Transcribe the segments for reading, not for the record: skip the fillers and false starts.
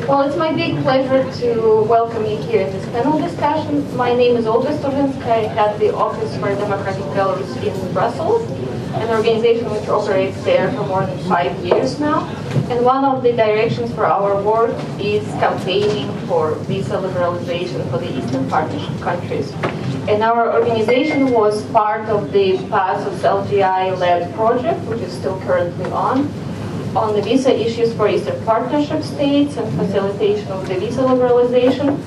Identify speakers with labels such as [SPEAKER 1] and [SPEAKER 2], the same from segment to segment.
[SPEAKER 1] Well, it's my big pleasure to welcome you here in this panel discussion. My name is Olga Stuzhinskaya. I head the Office for Democratic Belarus in Brussels, an organization which operates there for more than 5 years now. And one of the directions for our work is campaigning for visa liberalization for the Eastern Partnership countries. And our organization was part of the PASOS LGI-led project, which is still currently on the visa issues for Eastern Partnership states and facilitation of the visa liberalization.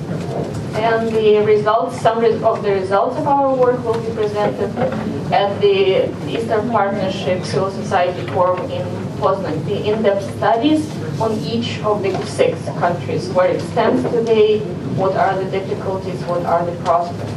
[SPEAKER 1] And the results, some of the results of our work will be presented at the Eastern Partnership Civil Society Forum in Poznan. The in-depth studies on each of the 6 countries, where it stands today, what are the difficulties, what are the prospects.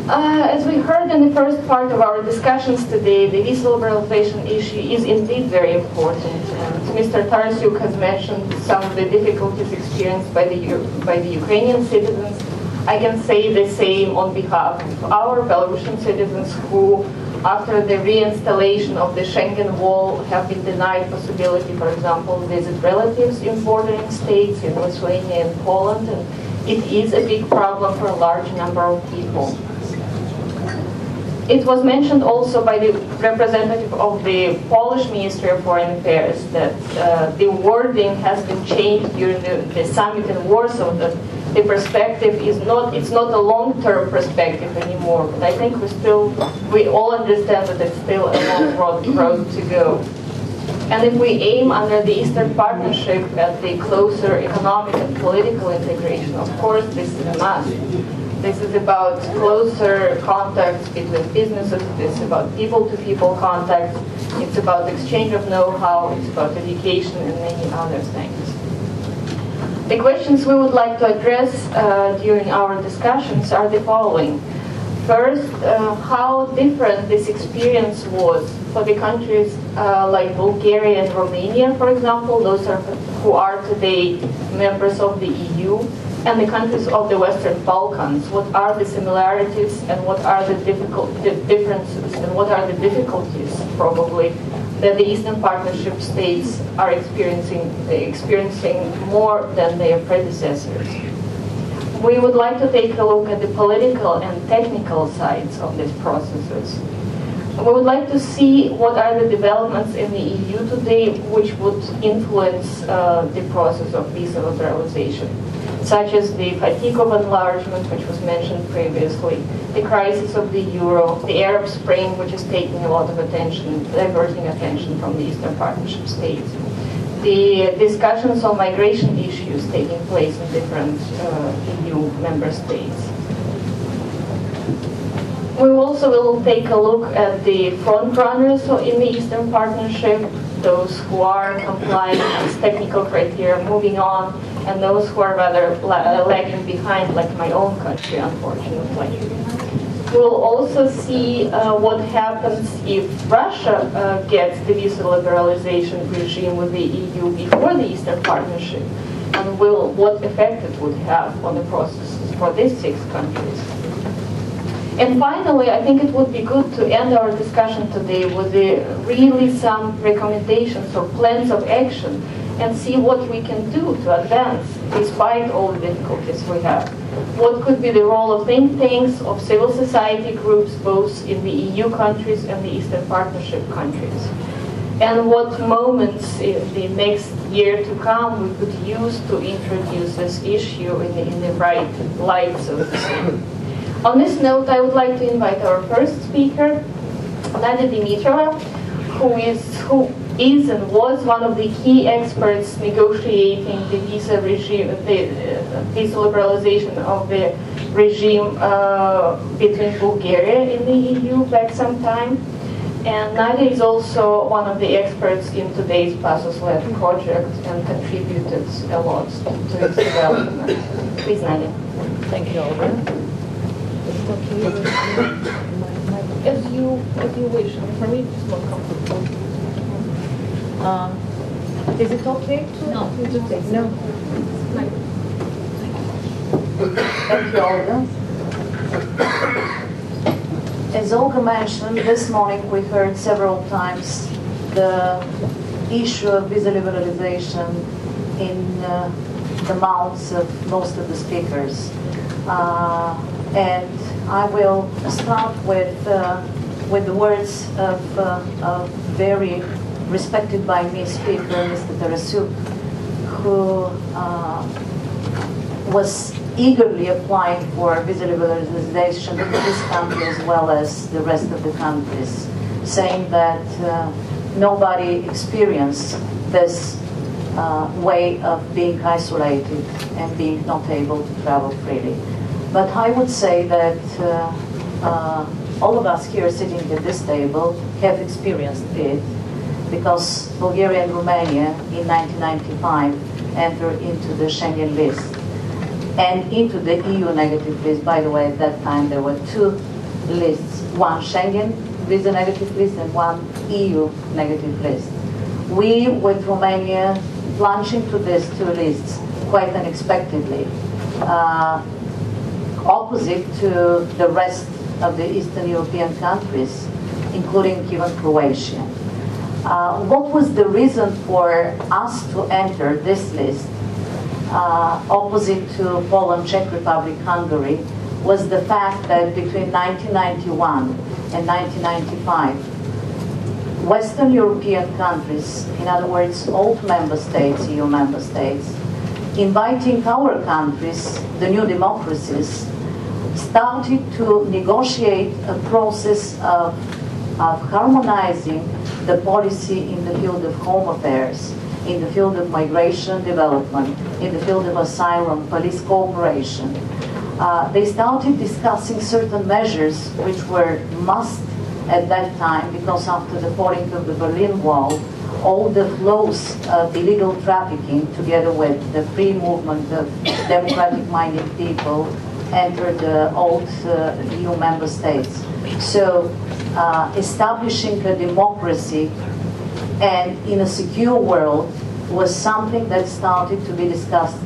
[SPEAKER 1] As we heard in the first part of our discussions today, the visa liberalization issue is indeed very important. And Mr. Tarasuk has mentioned some of the difficulties experienced by the Ukrainian citizens. I can say the same on behalf of our Belarusian citizens who, after the reinstallation of the Schengen wall, have been denied possibility, for example, visit relatives in bordering states, in Lithuania and Poland. And it is a big problem for a large number of people. It was mentioned also by the representative of the Polish Ministry of Foreign Affairs that the wording has been changed during the summit in Warsaw, that the perspective is it's not a long-term perspective anymore. But I think we all understand that it's still a long road to go. And if we aim under the Eastern Partnership at the closer economic and political integration, of course, this is a must. This is about closer contacts between businesses, it's about people-to-people contacts, it's about exchange of know-how, it's about education and many other things. The questions we would like to address during our discussions are the following. First, how different this experience was for the countries like Bulgaria and Romania, for example, who are today members of the EU, and the countries of the Western Balkans. What are the similarities and what are the differences and what are the difficulties, probably, that the Eastern Partnership states are experiencing more than their predecessors? We would like to take a look at the political and technical sides of these processes. We would like to see what are the developments in the EU today which would influence the process of visa liberalization, such as the fatigue of enlargement, which was mentioned previously, the crisis of the euro, the Arab Spring, which is taking a lot of attention, diverting attention from the Eastern Partnership states, the discussions on migration issues taking place in different EU member states. We also will take a look at the front runners in the Eastern Partnership, those who are complying with technical criteria, moving on, and those who are rather lagging behind, like my own country, unfortunately. We'll also see what happens if Russia gets the visa liberalization regime with the EU before the Eastern Partnership, and what effect it would have on the processes for these 6 countries. And finally, I think it would be good to end our discussion today with really some recommendations or plans of action and see what we can do to advance despite all the difficulties we have. What could be the role of think tanks, of civil society groups, both in the EU countries and the Eastern Partnership countries? And what moments in the next year to come we could use to introduce this issue in the right light, so to say. On this note, I would like to invite our first speaker, Nadya Dimitrova, who is and was one of the key experts negotiating the visa regime, the visa liberalization of the regime between Bulgaria and the EU back some time. And Nadya is also one of the experts in today's PASOS-led project and contributed a lot to its development. Please, Nadya.
[SPEAKER 2] Thank you, Olga. As you wish. For me, it's more comfortable. Is it okay to?
[SPEAKER 3] No.
[SPEAKER 2] It's okay. No.
[SPEAKER 3] Thank you, Olga. As Olga mentioned, this morning we heard several times the issue of visa liberalization in the mouths of most of the speakers. And I will start with the words of a very respected by me speaker, Mr. Tarasuk, who was eagerly applying for visa liberalization in this country as well as the rest of the countries, saying that nobody experienced this way of being isolated and being not able to travel freely. But I would say that all of us here sitting at this table have experienced it, because Bulgaria and Romania in 1995 entered into the Schengen list and into the EU negative list. By the way, at that time there were two lists, one Schengen visa negative list and one EU negative list. We, with Romania, plunged into these two lists quite unexpectedly, opposite to the rest of the Eastern European countries, including even Croatia. What was the reason for us to enter this list, opposite to Poland, Czech Republic, Hungary, was the fact that between 1991 and 1995, Western European countries, in other words, old member states, EU member states, inviting our countries, the new democracies, started to negotiate a process of harmonizing the policy in the field of home affairs, in the field of migration development, in the field of asylum, police cooperation. They started discussing certain measures which were must at that time, because after the falling of the Berlin Wall, all the flows of illegal trafficking, together with the free movement of democratic-minded people, entered the old EU member states. So establishing a democracy and in a secure world was something that started to be discussed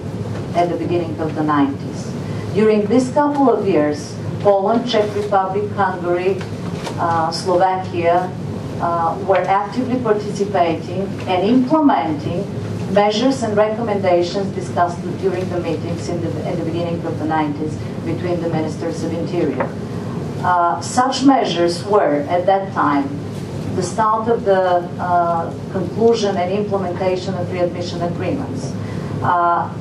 [SPEAKER 3] at the beginning of the 90s. During this couple of years, Poland, Czech Republic, Hungary, Slovakia were actively participating and implementing measures and recommendations discussed during the meetings at the beginning of the 90s between the ministers of interior. Such measures were, at that time, the start of the conclusion and implementation of readmission agreements,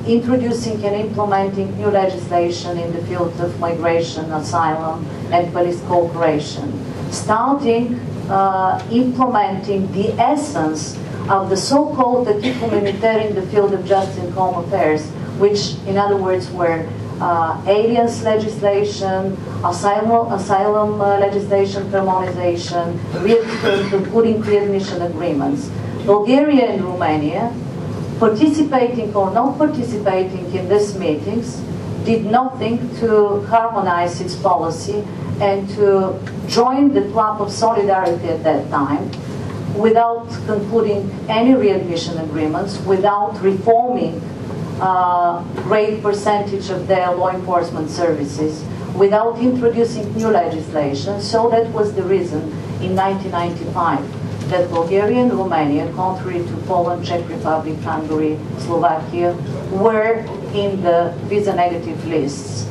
[SPEAKER 3] introducing and implementing new legislation in the field of migration, asylum, and police cooperation, starting implementing the essence of the so-called acquis communautaire in the field of justice and home affairs, which, in other words, were aliens legislation, asylum legislation harmonization, including readmission agreements. Bulgaria and Romania, participating or not participating in these meetings, did nothing to harmonize its policy and to join the club of solidarity at that time, without concluding any readmission agreements, without reforming great percentage of their law enforcement services, without introducing new legislation. So that was the reason in 1995 that Bulgaria and Romania, contrary to Poland, Czech Republic, Hungary, Slovakia, were in the visa negative lists.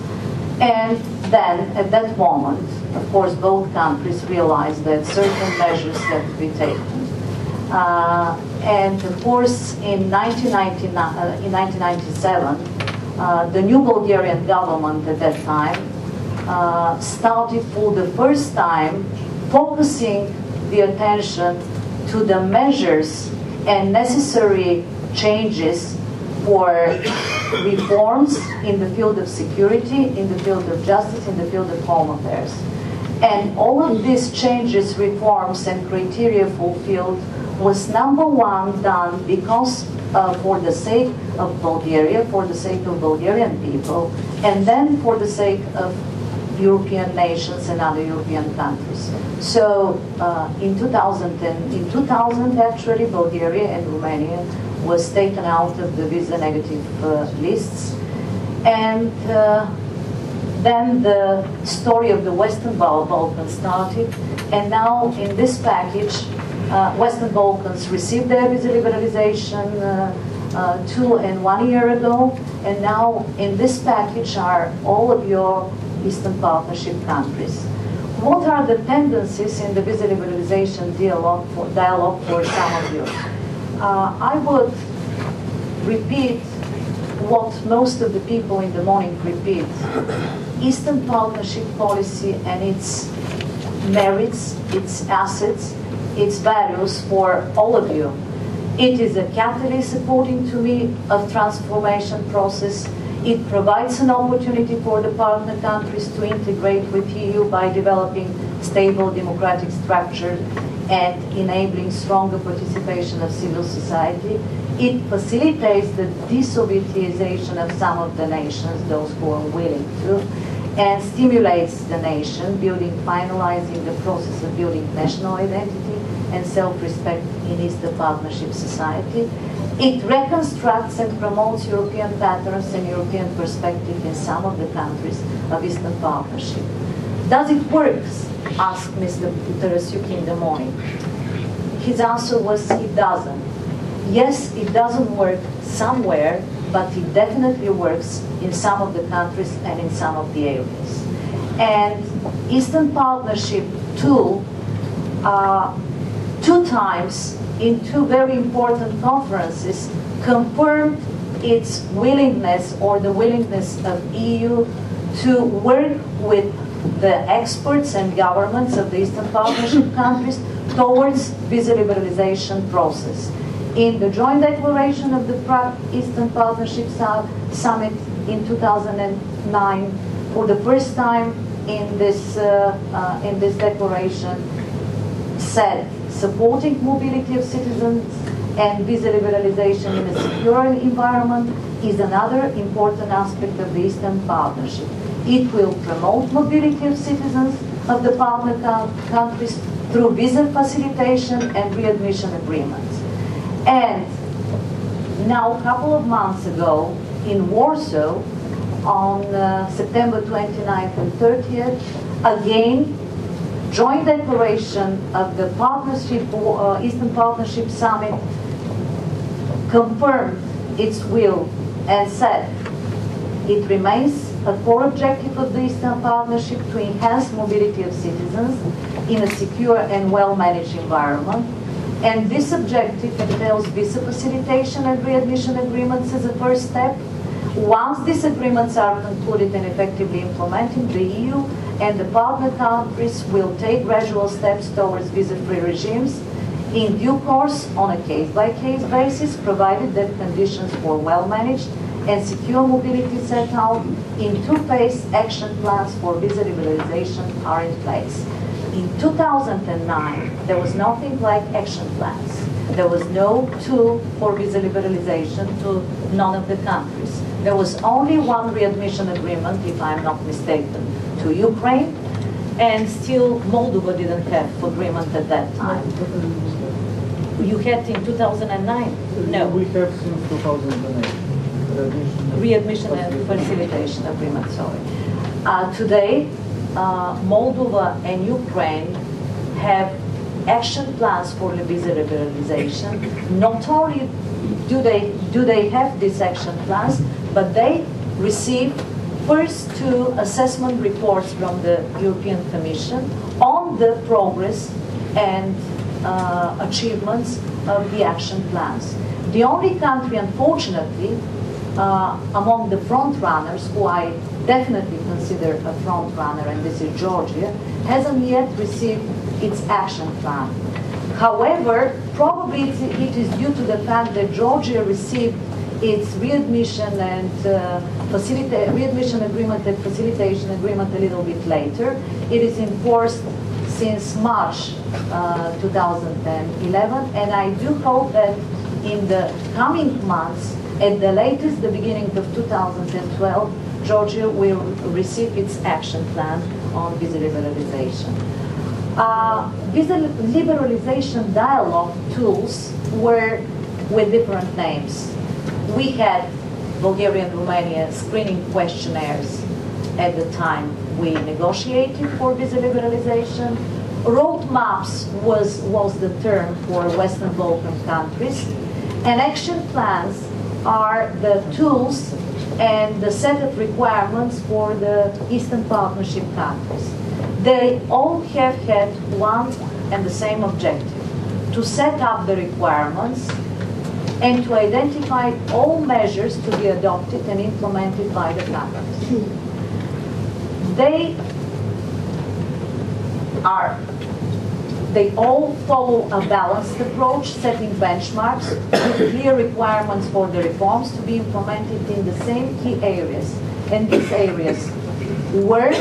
[SPEAKER 3] And then, at that moment, of course, both countries realized that certain measures had to be taken. And of course, in 1997, the new Bulgarian government at that time started for the first time focusing the attention to the measures and necessary changes for reforms in the field of security, in the field of justice, in the field of home affairs. And all of these changes, reforms, and criteria fulfilled was number one done because for the sake of Bulgaria, for the sake of Bulgarian people, and then for the sake of European nations and other European countries. So in 2000 actually, Bulgaria and Romania was taken out of the visa negative lists. And then the story of the Western Balkans started. And now in this package, Western Balkans received their visa liberalization 2 and 1 year ago, and now in this package are all of your Eastern Partnership countries. What are the tendencies in the visa liberalization dialogue for some of you? I would repeat what most of the people in the morning repeat. Eastern Partnership policy and its merits, its assets, its values for all of you. It is a catalyst, according to me, of transformation process. It provides an opportunity for the partner countries to integrate with EU by developing stable democratic structures and enabling stronger participation of civil society. It facilitates the de-Sovietization of some of the nations, those who are willing to, and stimulates the nation, finalizing the process of building national identity and self-respect in Eastern Partnership society. It reconstructs and promotes European patterns and European perspective in some of the countries of Eastern Partnership. Does it work? Asked Mr. Tarasyuk in the morning. His answer was it doesn't. Yes, it doesn't work somewhere, but it definitely works in some of the countries and in some of the areas. And Eastern Partnership tool, 2 times in 2 very important conferences, confirmed its willingness or the willingness of EU to work with the experts and governments of the Eastern Partnership countries towards visa liberalization process. In the joint declaration of the Eastern Partnership Summit in 2009, for the first time in this declaration, said supporting mobility of citizens and visa liberalization in a secure environment is another important aspect of the Eastern Partnership. It will promote mobility of citizens of the partner countries through visa facilitation and readmission agreements. And now, a couple of months ago, in Warsaw, on September 29th and 30th, again, joint declaration of the Eastern Partnership Summit confirmed its will and said it remains a core objective of the Eastern Partnership to enhance mobility of citizens in a secure and well-managed environment. And this objective entails visa facilitation and readmission agreements as a first step. Once these agreements are concluded and effectively implemented, the EU and the partner countries will take gradual steps towards visa-free regimes in due course on a case-by-case basis, provided that conditions for well-managed and secure mobility set out in 2-phase action plans for visa liberalization are in place. In 2009, there was nothing like action plans. There was no tool for visa liberalization to none of the countries. There was only one readmission agreement, if I'm not mistaken, to Ukraine, and still Moldova didn't have agreement at that time. You had in 2009? No.
[SPEAKER 4] We have since 2008.
[SPEAKER 3] Readmission and facilitation agreement, sorry. Today, Moldova and Ukraine have action plans for the visa liberalization. Not only do they have these action plans, but they receive first 2 assessment reports from the European Commission on the progress and achievements of the action plans. The only country, unfortunately, among the front runners, who I definitely consider a front runner, and this is Georgia, hasn't yet received its action plan. However, probably it is due to the fact that Georgia received its readmission and readmission agreement and facilitation agreement a little bit later. It is in force since March 2011, and I do hope that in the coming months, at the latest, the beginning of 2012, Georgia will receive its action plan on visa liberalization. Visa liberalization dialogue tools were with different names. We had Bulgaria and Romania screening questionnaires at the time we negotiated for visa liberalization. Roadmaps was the term for Western Balkan countries. And action plans are the tools and the set of requirements for the Eastern Partnership countries. They all have had one and the same objective: to set up the requirements and to identify all measures to be adopted and implemented by the countries. They all follow a balanced approach, setting benchmarks with clear requirements for the reforms to be implemented in the same key areas. And these areas were,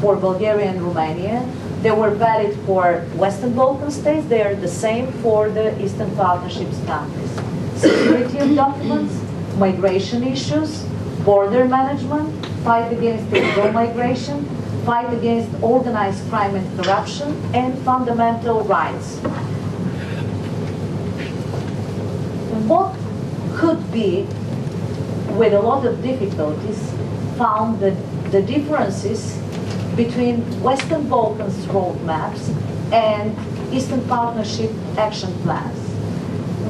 [SPEAKER 3] for Bulgaria and Romania, they were valid for Western Balkan states, they are the same for the Eastern Partnerships countries. Security of documents, migration issues, border management, fight against illegal migration, fight against organized crime and corruption, and fundamental rights. What could be, with a lot of difficulties, found the differences between Western Balkans roadmaps and Eastern Partnership action plans.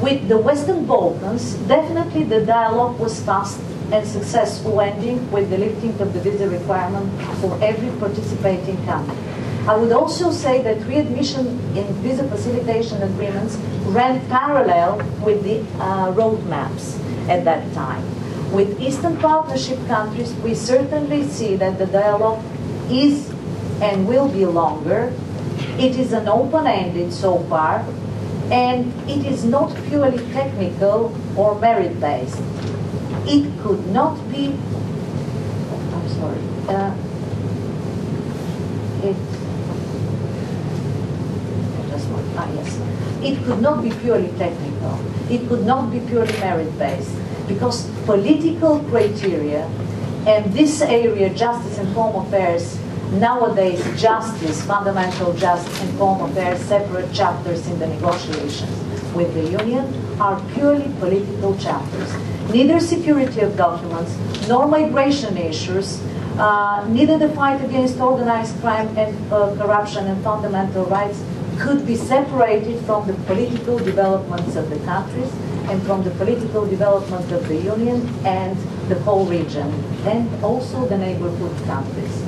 [SPEAKER 3] With the Western Balkans, definitely the dialogue was fast and successful, ending with the lifting of the visa requirement for every participating country. I would also say that readmission in visa facilitation agreements ran parallel with the roadmaps at that time. With Eastern Partnership countries, we certainly see that the dialogue is and will be longer. It is an open-ended so far, and it is not purely technical or merit-based. It could not be, I'm sorry, yes. It could not be purely technical. It could not be purely merit-based, because political criteria and this area, justice and home affairs, nowadays justice, fundamental justice and home affairs, separate chapters in the negotiations with the Union, are purely political chapters. Neither security of documents, nor migration issues, neither the fight against organized crime and corruption and fundamental rights could be separated from the political developments of the countries and from the political development of the Union and the whole region, and also the neighborhood countries.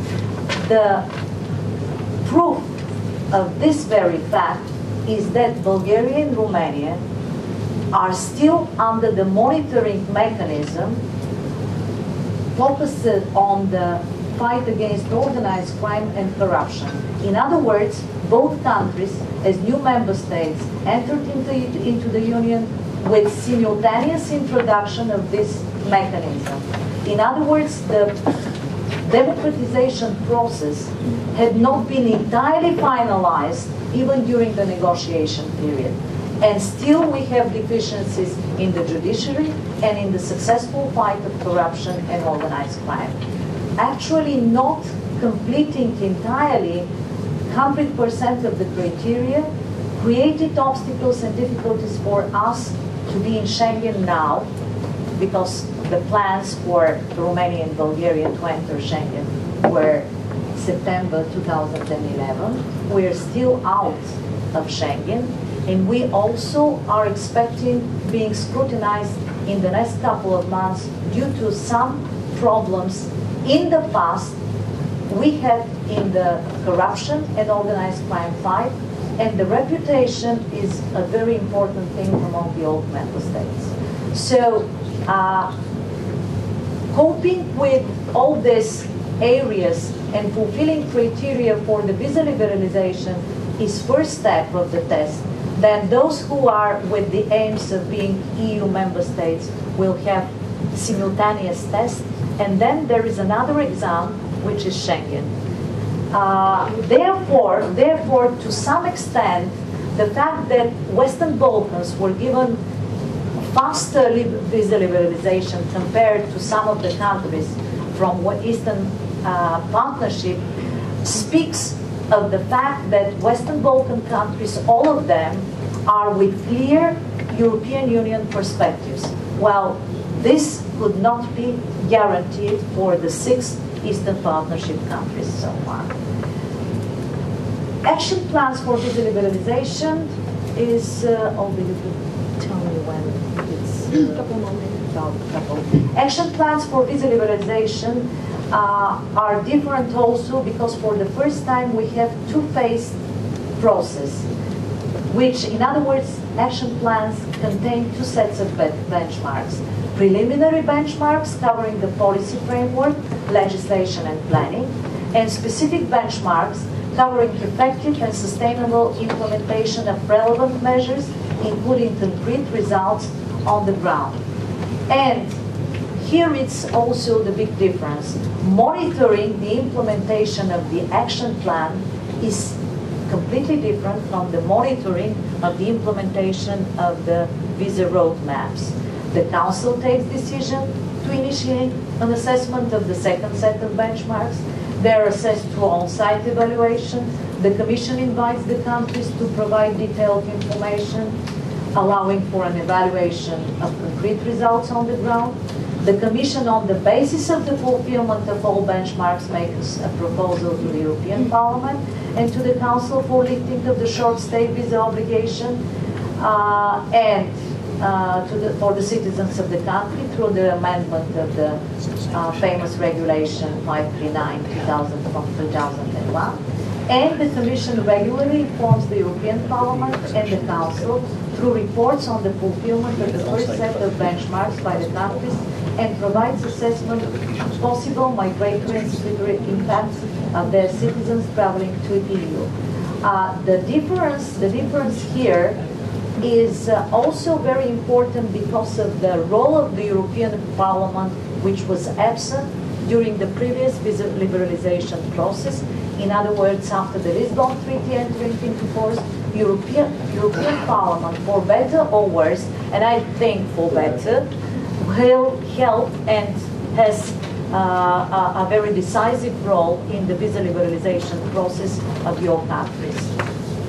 [SPEAKER 3] The proof of this very fact is that Bulgaria and Romania are still under the monitoring mechanism focused on the fight against organized crime and corruption. In other words, both countries, as new member states, entered into the Union with simultaneous introduction of this mechanism. In other words, the democratization process had not been entirely finalized even during the negotiation period. And still we have deficiencies in the judiciary and in the successful fight of corruption and organized crime. Actually not completing entirely 100% of the criteria created obstacles and difficulties for us to be in Schengen now, because the plans for Romania and Bulgaria to enter Schengen were September 2011. We are still out of Schengen, and we also are expecting being scrutinized in the next couple of months due to some problems in the past we had in the corruption and organized crime fight, and the reputation is a very important thing among the old member states. So, coping with all these areas and fulfilling criteria for the visa liberalization is first step of the test. Then those who are with the aims of being EU member states will have simultaneous tests, and then there is another exam, which is Schengen. Therefore, to some extent, the fact that Western Balkans were given faster visa liberalization compared to some of the countries from Eastern Partnership speaks of the fact that Western Balkan countries, all of them, are with clear European Union perspectives, while this could not be guaranteed for the 6 Eastern Partnership countries so far. Action plans for visa liberalization is tell me when it's
[SPEAKER 2] Couple more minutes.
[SPEAKER 3] couple. Action plans for visa liberalization are different also because for the first time we have two-phase process, which in other words, action plans contain two sets of benchmarks. Preliminary benchmarks covering the policy framework, legislation and planning, and specific benchmarks covering effective and sustainable implementation of relevant measures, including concrete results on the ground. And here it's also the big difference. Monitoring the implementation of the action plan is completely different from the monitoring of the implementation of the visa roadmaps. The Council takes decision to initiate an assessment of the second set of benchmarks. They are assessed through on-site evaluation. The Commission invites the countries to provide detailed information, allowing for an evaluation of concrete results on the ground. The Commission, on the basis of the fulfillment of all benchmarks, makes a proposal to the European Parliament and to the Council for lifting of the short-stay visa obligation for the citizens of the country through the amendment of the famous Regulation 539 from 2001. And the Commission regularly informs the European Parliament and the Council through reports on the fulfillment of the first set of benchmarks by the countries and provides assessment of possible migratory and security impacts of their citizens traveling to the EU. The difference here is also very important because of the role of the European Parliament, which was absent during the previous visa liberalization process. In other words, after the Lisbon Treaty entering into force, European Parliament, for better or worse, and I think for better, will help and has a very decisive role in the visa liberalization process of your countries.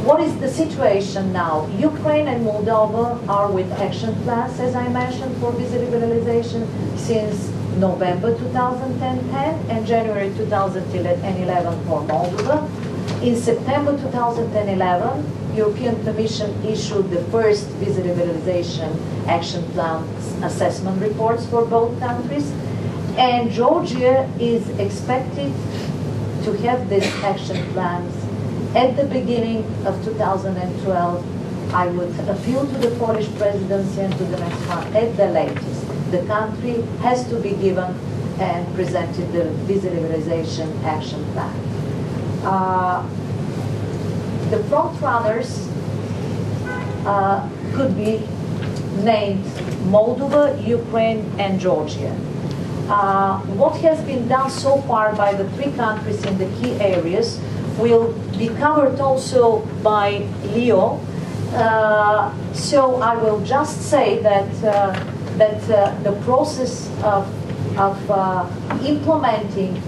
[SPEAKER 3] What is the situation now? Ukraine and Moldova are with action plans, as I mentioned, for visa liberalization since November 2010 and January 2011 for Moldova. In September 2011, European Commission issued the first visa liberalization action plan assessment reports for both countries, and Georgia is expected to have these action plans at the beginning of 2012. I would appeal to the Polish presidency and to the next one at the latest. The country has to be given and presented the visa liberalization action plan. The front runners could be named Moldova, Ukraine, and Georgia. What has been done so far by the three countries in the key areas will be covered also by Leo. So I will just say that the process of implementing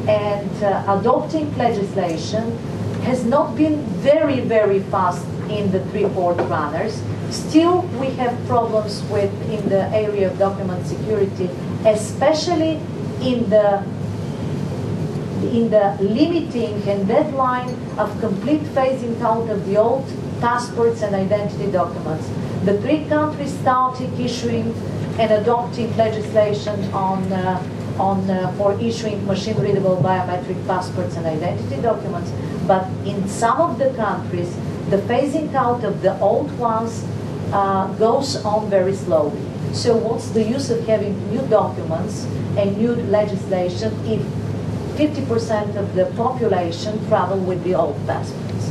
[SPEAKER 3] and adopting legislation has not been very, very fast in the three fourth runners. Still, we have problems in the area of document security, especially in the limiting and deadline of complete phasing out of the old passports and identity documents. The three countries started issuing and adopting legislation for issuing machine-readable biometric passports and identity documents, but in some of the countries, the phasing out of the old ones goes on very slowly. So what's the use of having new documents and new legislation if 50% of the population travel with the old passports?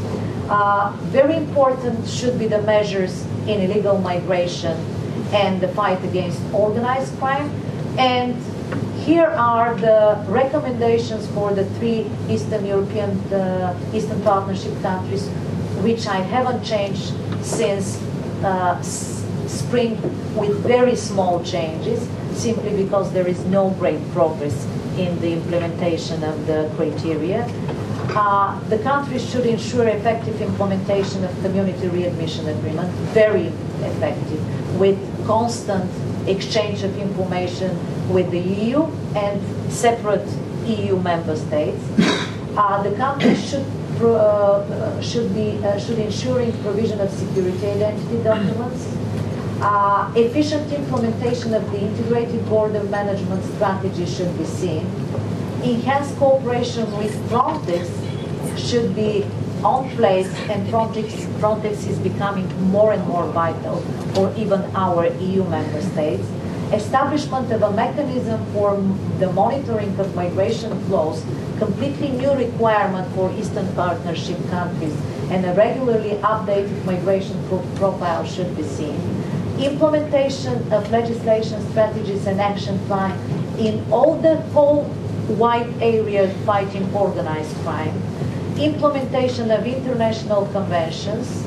[SPEAKER 3] Very important should be the measures in illegal migration and the fight against organized crime. And here are the recommendations for the three Eastern European, Eastern Partnership countries, which I haven't changed since spring, with very small changes, simply because there is no great progress in the implementation of the criteria. The countries should ensure effective implementation of community readmission agreement, very effective, with constant exchange of information with the EU and separate EU member states. The countries should ensuring provision of security identity documents. Efficient implementation of the integrated border management strategy should be seen. Enhanced cooperation with Frontex should be on place, and Frontex is becoming more and more vital for even our EU member states. Establishment of a mechanism for the monitoring of migration flows, completely new requirement for Eastern Partnership countries, and a regularly updated migration profile should be seen. Implementation of legislation, strategies, and action plan in all the whole wide area fighting organized crime. Implementation of international conventions,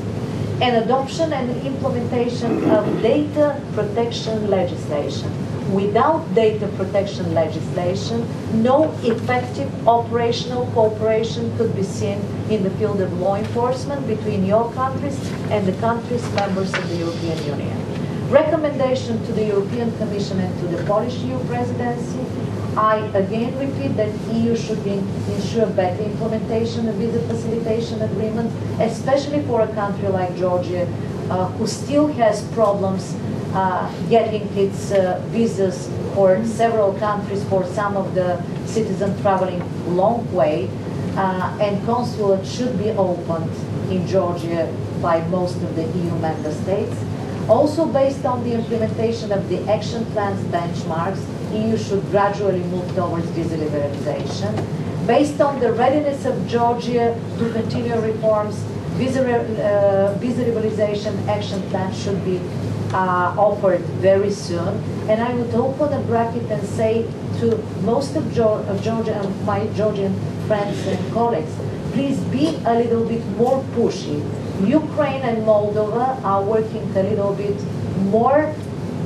[SPEAKER 3] and adoption and implementation of data protection legislation. Without data protection legislation, no effective operational cooperation could be seen in the field of law enforcement between your countries and the countries members of the European Union. Recommendation to the European Commission and to the Polish EU Presidency. I again repeat that EU should ensure better implementation of visa facilitation agreements, especially for a country like Georgia, who still has problems getting its visas for several countries for some of the citizens traveling long way, and consulate should be opened in Georgia by most of the EU member states. Also, based on the implementation of the action plan's benchmarks, EU should gradually move towards visa liberalization. Based on the readiness of Georgia to continue reforms, visa liberalization action plan should be offered very soon. And I would open a bracket and say to most of Georgia and my Georgian friends and colleagues, please be a little bit more pushy. Ukraine and Moldova are working a little bit more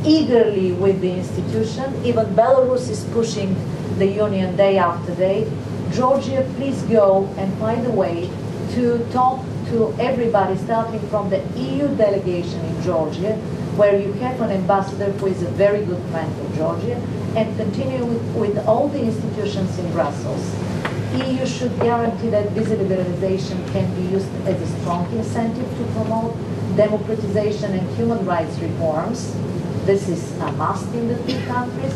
[SPEAKER 3] eagerly with the institution. Even Belarus is pushing the Union day after day. Georgia, please go and find a way to talk to everybody, starting from the EU delegation in Georgia, where you have an ambassador who is a very good friend of Georgia, and continue with all the institutions in Brussels. EU should guarantee that visa liberalization can be used as a strong incentive to promote democratization and human rights reforms. This is a must in the two countries.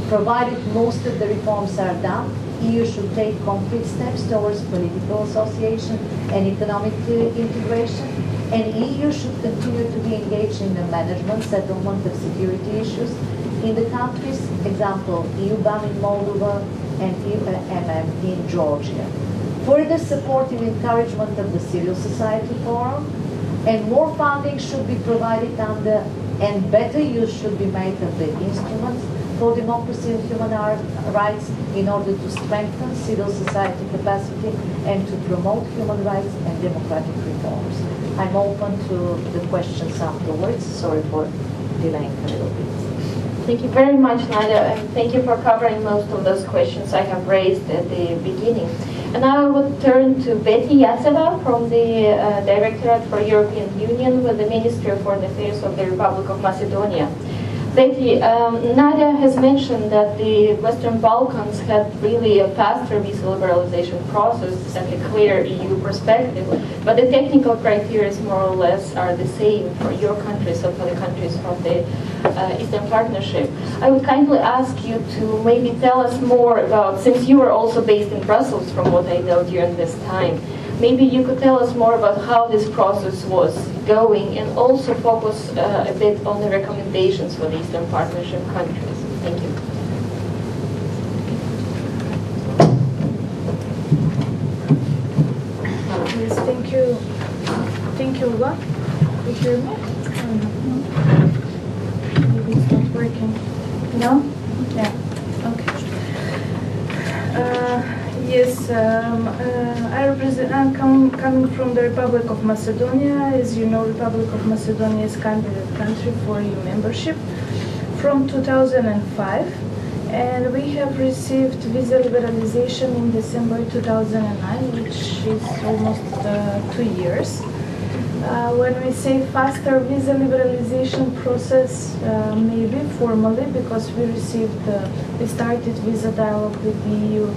[SPEAKER 3] Provided most of the reforms are done, EU should take concrete steps towards political association and economic integration, and EU should continue to be engaged in the management, settlement of security issues in the countries, example, EU-BAM in Moldova and EU-MM in Georgia. Further support and encouragement of the civil society forum, and more funding should be provided under, and better use should be made of the instruments for democracy and human rights in order to strengthen civil society capacity and to promote human rights and democratic reforms. I'm open to the questions afterwards. Sorry for delaying a little bit.
[SPEAKER 1] Thank you very much, Nadya, and thank you for covering most of those questions I have raised at the beginning. And now I would turn to Beti Jaceva from the Directorate for European Union with the Ministry of Foreign Affairs of the Republic of Macedonia. Beti, Nadya has mentioned that the Western Balkans had really a faster visa liberalization process and a clear EU perspective, but the technical criteria more or less are the same for your countries and for the countries from the Eastern Partnership. I would kindly ask you to maybe tell us more about, since you were also based in Brussels from what I know during this time, maybe you could tell us more about how this process was going and also focus a bit on the recommendations for the Eastern Partnership countries. Thank you.
[SPEAKER 2] Yes, thank you. Thank you, Olga. You hear me? Maybe it's not working. No? Yeah. Okay. Yes, I'm coming from the Republic of Macedonia. As you know, Republic of Macedonia is candidate country for EU membership from 2005, and we have received visa liberalization in December 2009, which is almost 2 years. When we say faster visa liberalization process, maybe formally, because we started visa dialogue with the EU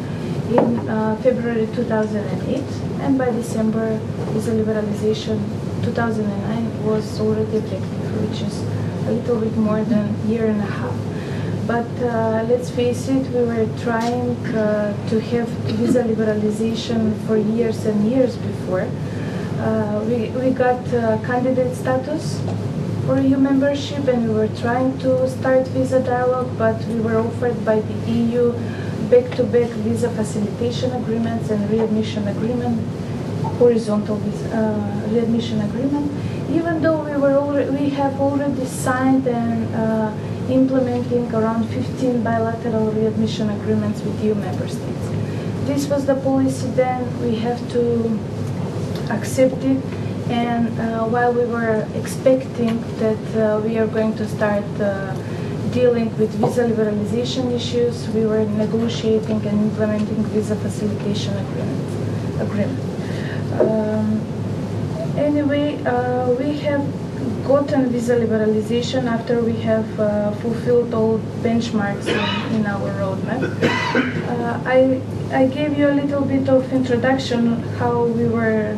[SPEAKER 2] in February 2008, and by December visa liberalization 2009 was already effective, which is a little bit more than a year and a half. But let's face it, we were trying to have visa liberalization for years and years before. We got candidate status for EU membership, and we were trying to start visa dialogue, but we were offered by the EU back-to-back visa facilitation agreements and readmission agreement, horizontal visa, readmission agreement, even though we have already signed and implementing around 15 bilateral readmission agreements with EU member states. This was the policy then. We have to accept it, and while we were expecting that we are going to start dealing with visa liberalization issues, we were negotiating and implementing visa facilitation agreement. Anyway, we have gotten visa liberalization after we have fulfilled all benchmarks in our roadmap. I gave you a little bit of introduction how we were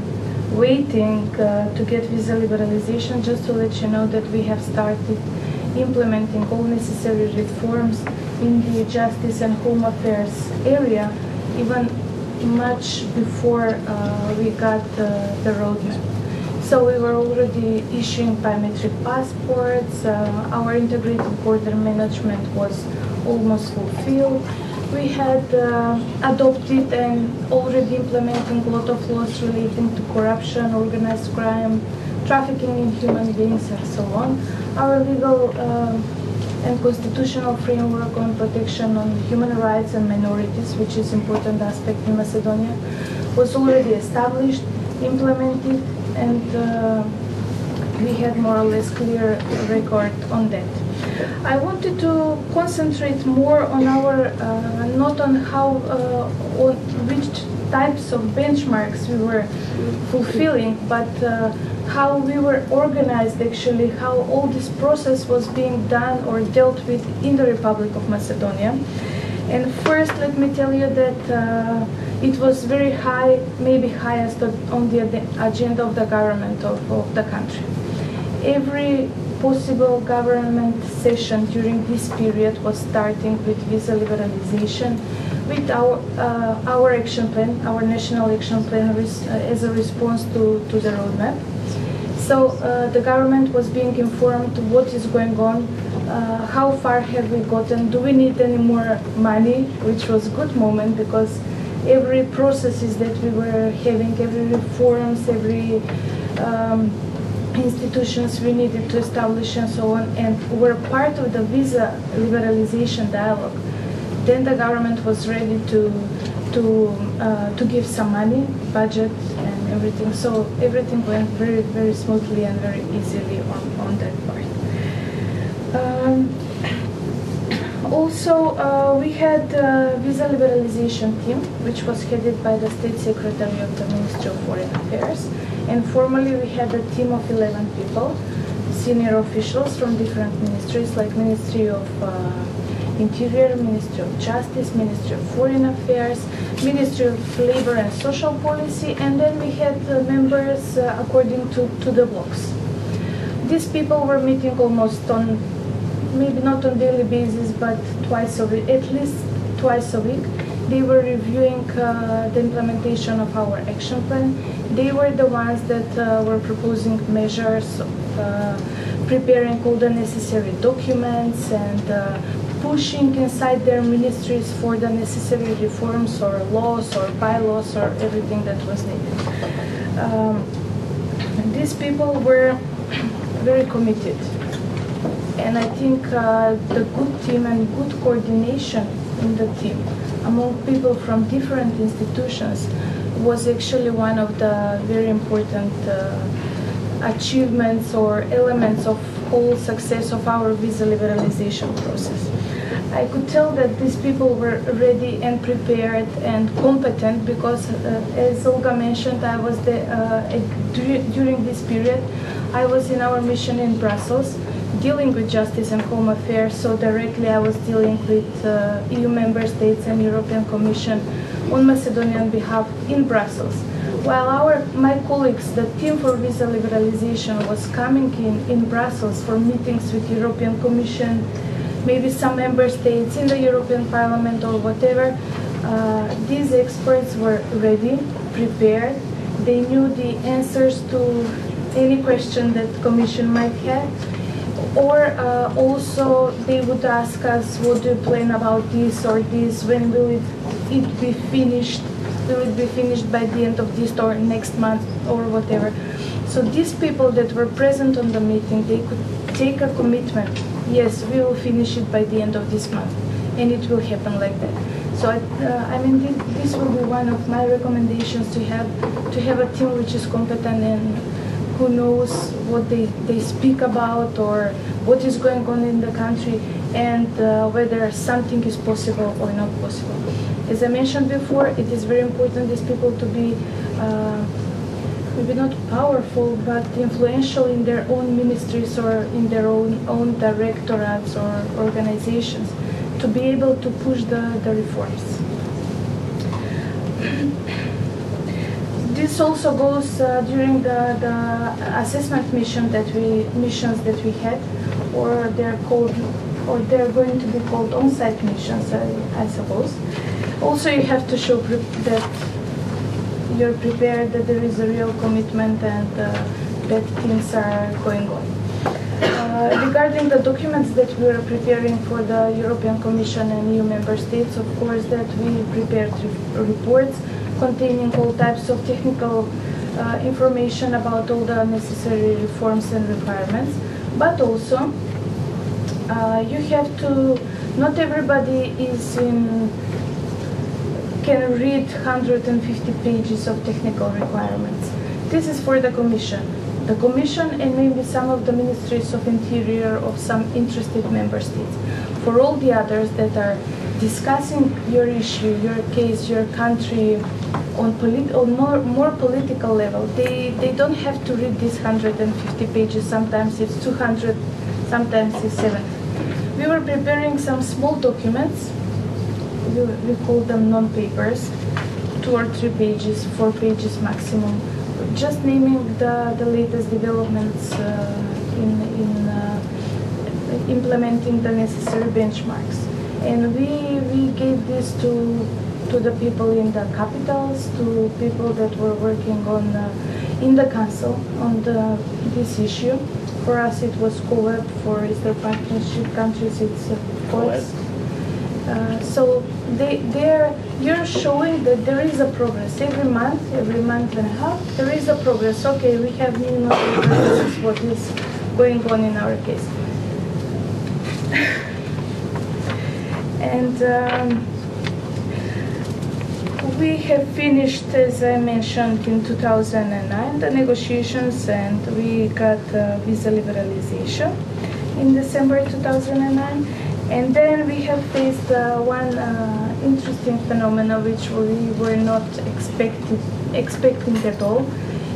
[SPEAKER 2] waiting to get visa liberalization, just to let you know that we have started implementing all necessary reforms in the justice and home affairs area, even much before we got the roadmap. So we were already issuing biometric passports, our integrated border management was almost fulfilled. We had adopted and already implementing a lot of laws relating to corruption, organized crime, trafficking in human beings, and so on. Our legal and constitutional framework on protection on human rights and minorities, which is an important aspect in Macedonia, was already established, implemented, and we had more or less clear record on that. I wanted to concentrate more on our, not on how, on which types of benchmarks we were fulfilling, but how we were organized actually, how all this process was being done or dealt with in the Republic of Macedonia. And first, let me tell you that it was very high, maybe highest on the agenda of the government of the country. Every possible government session during this period was starting with visa liberalization, with our action plan, our national action plan as a response to the roadmap. So the government was being informed what is going on, how far have we gotten, do we need any more money, which was a good moment because every processes that we were having, every reforms, every institutions we needed to establish and so on, and were part of the visa liberalization dialogue. Then the government was ready to give some money, budget, and everything. So everything went very, very smoothly and very easily on that part. Also, we had a visa liberalization team, which was headed by the State Secretary of the Ministry of Foreign Affairs. And formally, we had a team of 11 people, senior officials from different ministries, like Ministry of Interior, Ministry of Justice, Ministry of Foreign Affairs, Ministry of Labor and Social Policy, and then we had members according to the blocks. These people were meeting almost on, maybe not on daily basis, but twice a week, at least twice a week. They were reviewing the implementation of our action plan. They were the ones that were proposing measures, preparing all the necessary documents, and pushing inside their ministries for the necessary reforms or laws or bylaws or everything that was needed. These people were very committed. And I think the good team and good coordination in the team among people from different institutions was actually one of the very important achievements or elements of whole success of our visa liberalization process. I could tell that these people were ready and prepared and competent because, as Olga mentioned, I was during this period, I was in our mission in Brussels, dealing with justice and home affairs, so directly I was dealing with EU member states and European Commission on Macedonian behalf in Brussels. While my colleagues, the team for visa liberalization, was coming in Brussels for meetings with European Commission, maybe some member states in the European Parliament or whatever, these experts were ready, prepared. They knew the answers to any question that Commission might have. Or also they would ask us, what do you plan about this or this, when will it be finished? Will it be finished by the end of this or next month or whatever? So these people that were present on the meeting, they could take a commitment. Yes, we will finish it by the end of this month, and it will happen like that. So I mean, this will be one of my recommendations, to have a team which is competent and who knows what they speak about or what is going on in the country, and whether something is possible or not possible. As I mentioned before, it is very important these people to be maybe not powerful, but influential in their own ministries or in their own directorates or organizations, to be able to push the reforms. This also goes during the assessment missions that we had, or they're going to be called on-site missions, I suppose. Also, you have to show that you're prepared, that there is a real commitment, and that things are going on. Regarding the documents that we are preparing for the European Commission and EU member states, of course, that we prepared reports containing all types of technical information about all the necessary reforms and requirements. But also, you have to, not everybody can read 150 pages of technical requirements. This is for the Commission. The Commission and maybe some of the ministries of interior of some interested member states. For all the others that are discussing your issue, your case, your country on more political level, they don't have to read these 150 pages. Sometimes it's 200, sometimes it's 70. We were preparing some small documents. We call them non-papers, 2 or 3 pages, 4 pages maximum, just naming the latest developments in implementing the necessary benchmarks. And we gave this to the people in the capitals, to people that were working on in the council on this issue. For us, it was COEP. For Eastern Partnership countries, it's COEP. So you're showing that there is a progress every month and a half. There is a progress. Okay, we have new knowledge. This is what is going on in our case. And we have finished, as I mentioned, in 2009 the negotiations, and we got visa liberalization in December 2009. And then we have faced one interesting phenomenon which we were not expecting at all.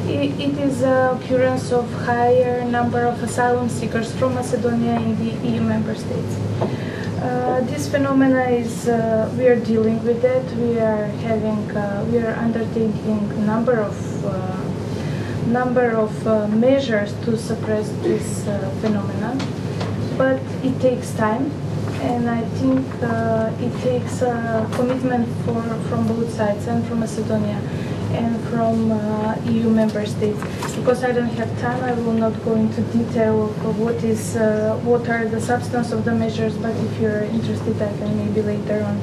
[SPEAKER 2] It is the occurrence of higher number of asylum seekers from Macedonia in the EU member states. This phenomena is, we are dealing with it. We are undertaking a number of measures to suppress this phenomenon, but it takes time. And I think it takes a commitment from both sides, and from Macedonia and from EU member states. Because I don't have time, I will not go into detail of what are the substance of the measures, but if you're interested, I can maybe later on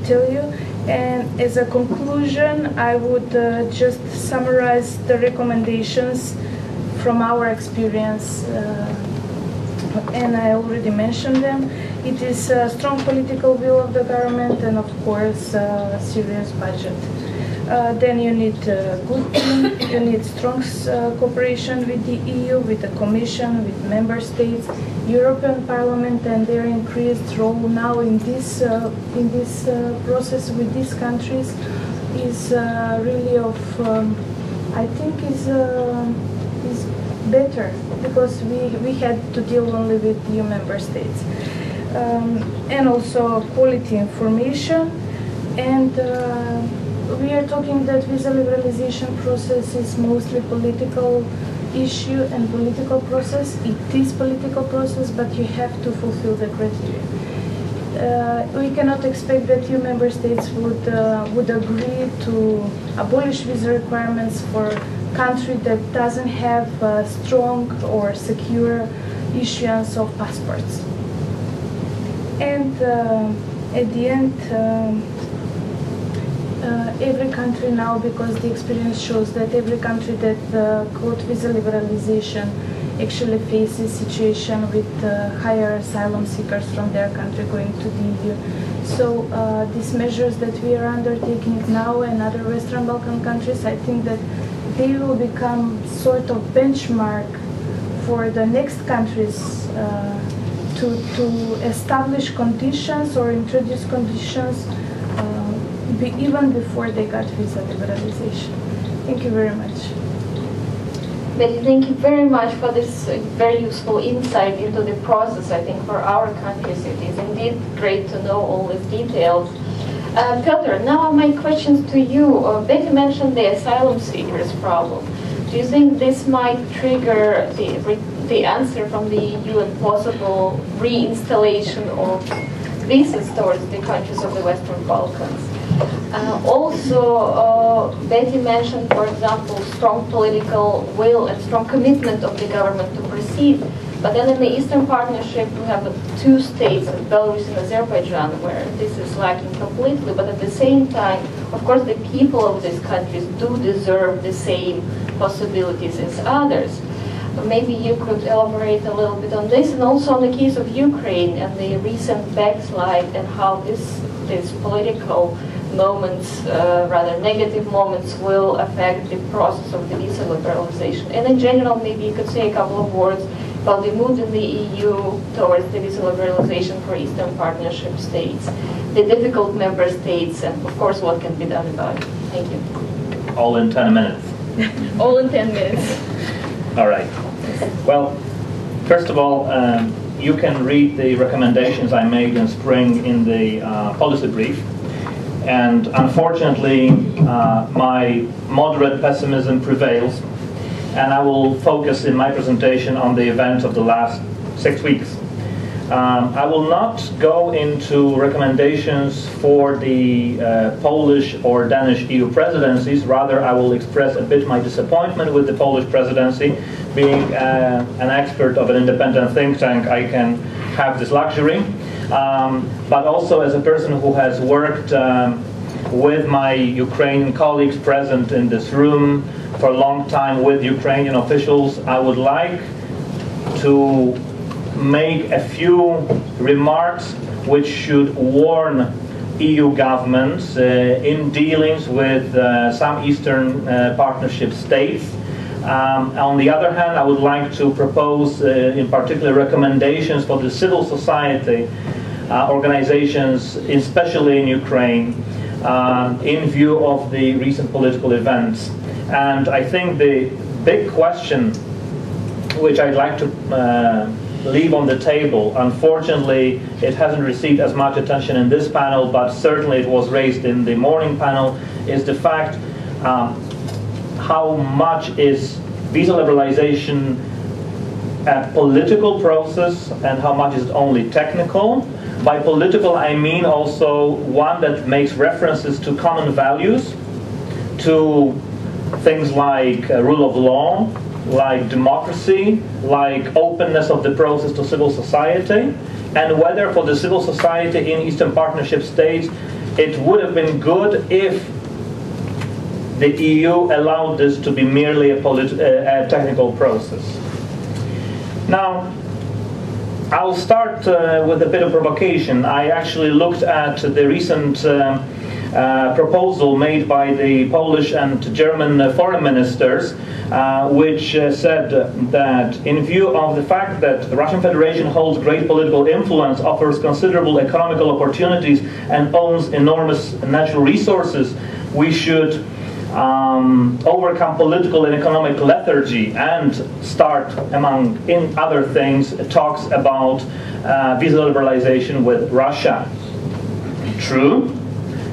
[SPEAKER 2] tell you. And as a conclusion, I would just summarize the recommendations from our experience. And I already mentioned them. It is a strong political will of the government, and of course a serious budget. Then you need a good team, you need strong cooperation with the EU, with the Commission, with member states, European Parliament, and their increased role now in this process with these countries is really of, I think is better, because we had to deal only with EU member states. And also quality information, and we are talking that visa liberalization process is mostly political issue and political process. It is political process, but you have to fulfill the criteria. We cannot expect that EU member states would agree to abolish visa requirements for a country that doesn't have strong or secure issuance of passports. And at the end, every country now, because the experience shows that every country that got visa liberalization actually faces situation with higher asylum seekers from their country going to the EU. So these measures that we are undertaking now and other Western Balkan countries, I think that they will become sort of benchmark for the next countries to establish conditions or introduce conditions even before they got visa liberalization. Thank you very much.
[SPEAKER 1] Beti, thank you very much for this very useful insight into the process. I think for our countries it is indeed great to know all these details. Piotr, now my questions to you. Beti mentioned the asylum seekers problem. Do you think this might trigger the answer from the EU and possible reinstallation of visas towards the countries of the Western Balkans? Also, Beti mentioned, for example, strong political will and strong commitment of the government to proceed. But then in the Eastern Partnership, we have two states, Belarus and Azerbaijan, where this is lacking completely. But at the same time, of course, the people of these countries do deserve the same possibilities as others. Maybe you could elaborate a little bit on this, and also on the case of Ukraine and the recent backslide and how these political moments, rather negative moments, will affect the process of the visa liberalization. And in general, maybe you could say a couple of words about the mood in the EU towards the visa liberalization for Eastern Partnership states, the difficult member states, and of course what can be done about it. Thank you.
[SPEAKER 5] All in 10 minutes.
[SPEAKER 1] All in 10 minutes.
[SPEAKER 5] All right. Well, first of all, you can read the recommendations I made in spring in the policy brief. And unfortunately, my moderate pessimism prevails. And I will focus in my presentation on the events of the last 6 weeks. I will not go into recommendations for the Polish or Danish EU presidencies. Rather, I will express a bit my disappointment with the Polish presidency. Being an expert of an independent think tank, I can have this luxury. But also as a person who has worked with my Ukrainian colleagues present in this room for a long time with Ukrainian officials, I would like to make a few remarks which should warn EU governments in dealings with some Eastern Partnership states. On the other hand, I would like to propose in particular recommendations for the civil society organizations, especially in Ukraine, in view of the recent political events. And I think the big question which I'd like to leave on the table, unfortunately it hasn't received as much attention in this panel, but certainly it was raised in the morning panel, is the fact how much is visa liberalization a political process and how much is it only technical. By political, I mean also one that makes references to common values, to things like rule of law, like democracy, like openness of the process to civil society, and whether for the civil society in Eastern Partnership states it would have been good if the EU allowed this to be merely a technical process. Now, I'll start with a bit of provocation. I actually looked at the recent proposal made by the Polish and German foreign ministers, which said that in view of the fact that the Russian Federation holds great political influence, offers considerable economical opportunities, and owns enormous natural resources, we should overcome political and economic lethargy and start, among other things, talks about visa liberalization with Russia. True,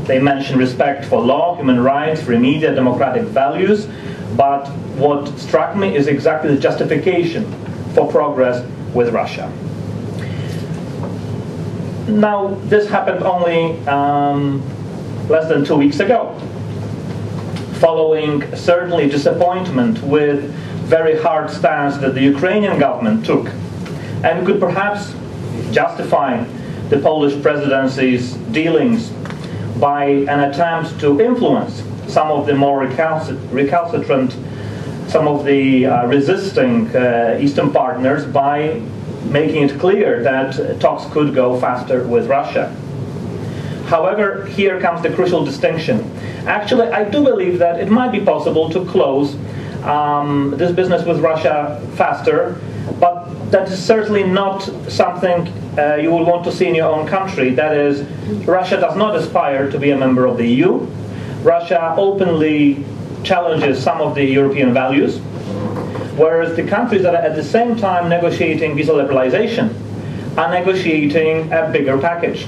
[SPEAKER 5] They mention respect for law, human rights, free media, democratic values. But what struck me is exactly the justification for progress with Russia. Now, this happened only less than 2 weeks ago, following certainly disappointment with very hard stance that the Ukrainian government took. And could perhaps justify the Polish presidency's dealings by an attempt to influence some of the more recalcitrant, some of the resisting Eastern partners by making it clear that talks could go faster with Russia. However, here comes the crucial distinction. Actually, I do believe that it might be possible to close this business with Russia faster, but that is certainly not something you will want to see in your own country. That is, Russia does not aspire to be a member of the EU. Russia openly challenges some of the European values, whereas the countries that are at the same time negotiating visa liberalization are negotiating a bigger package.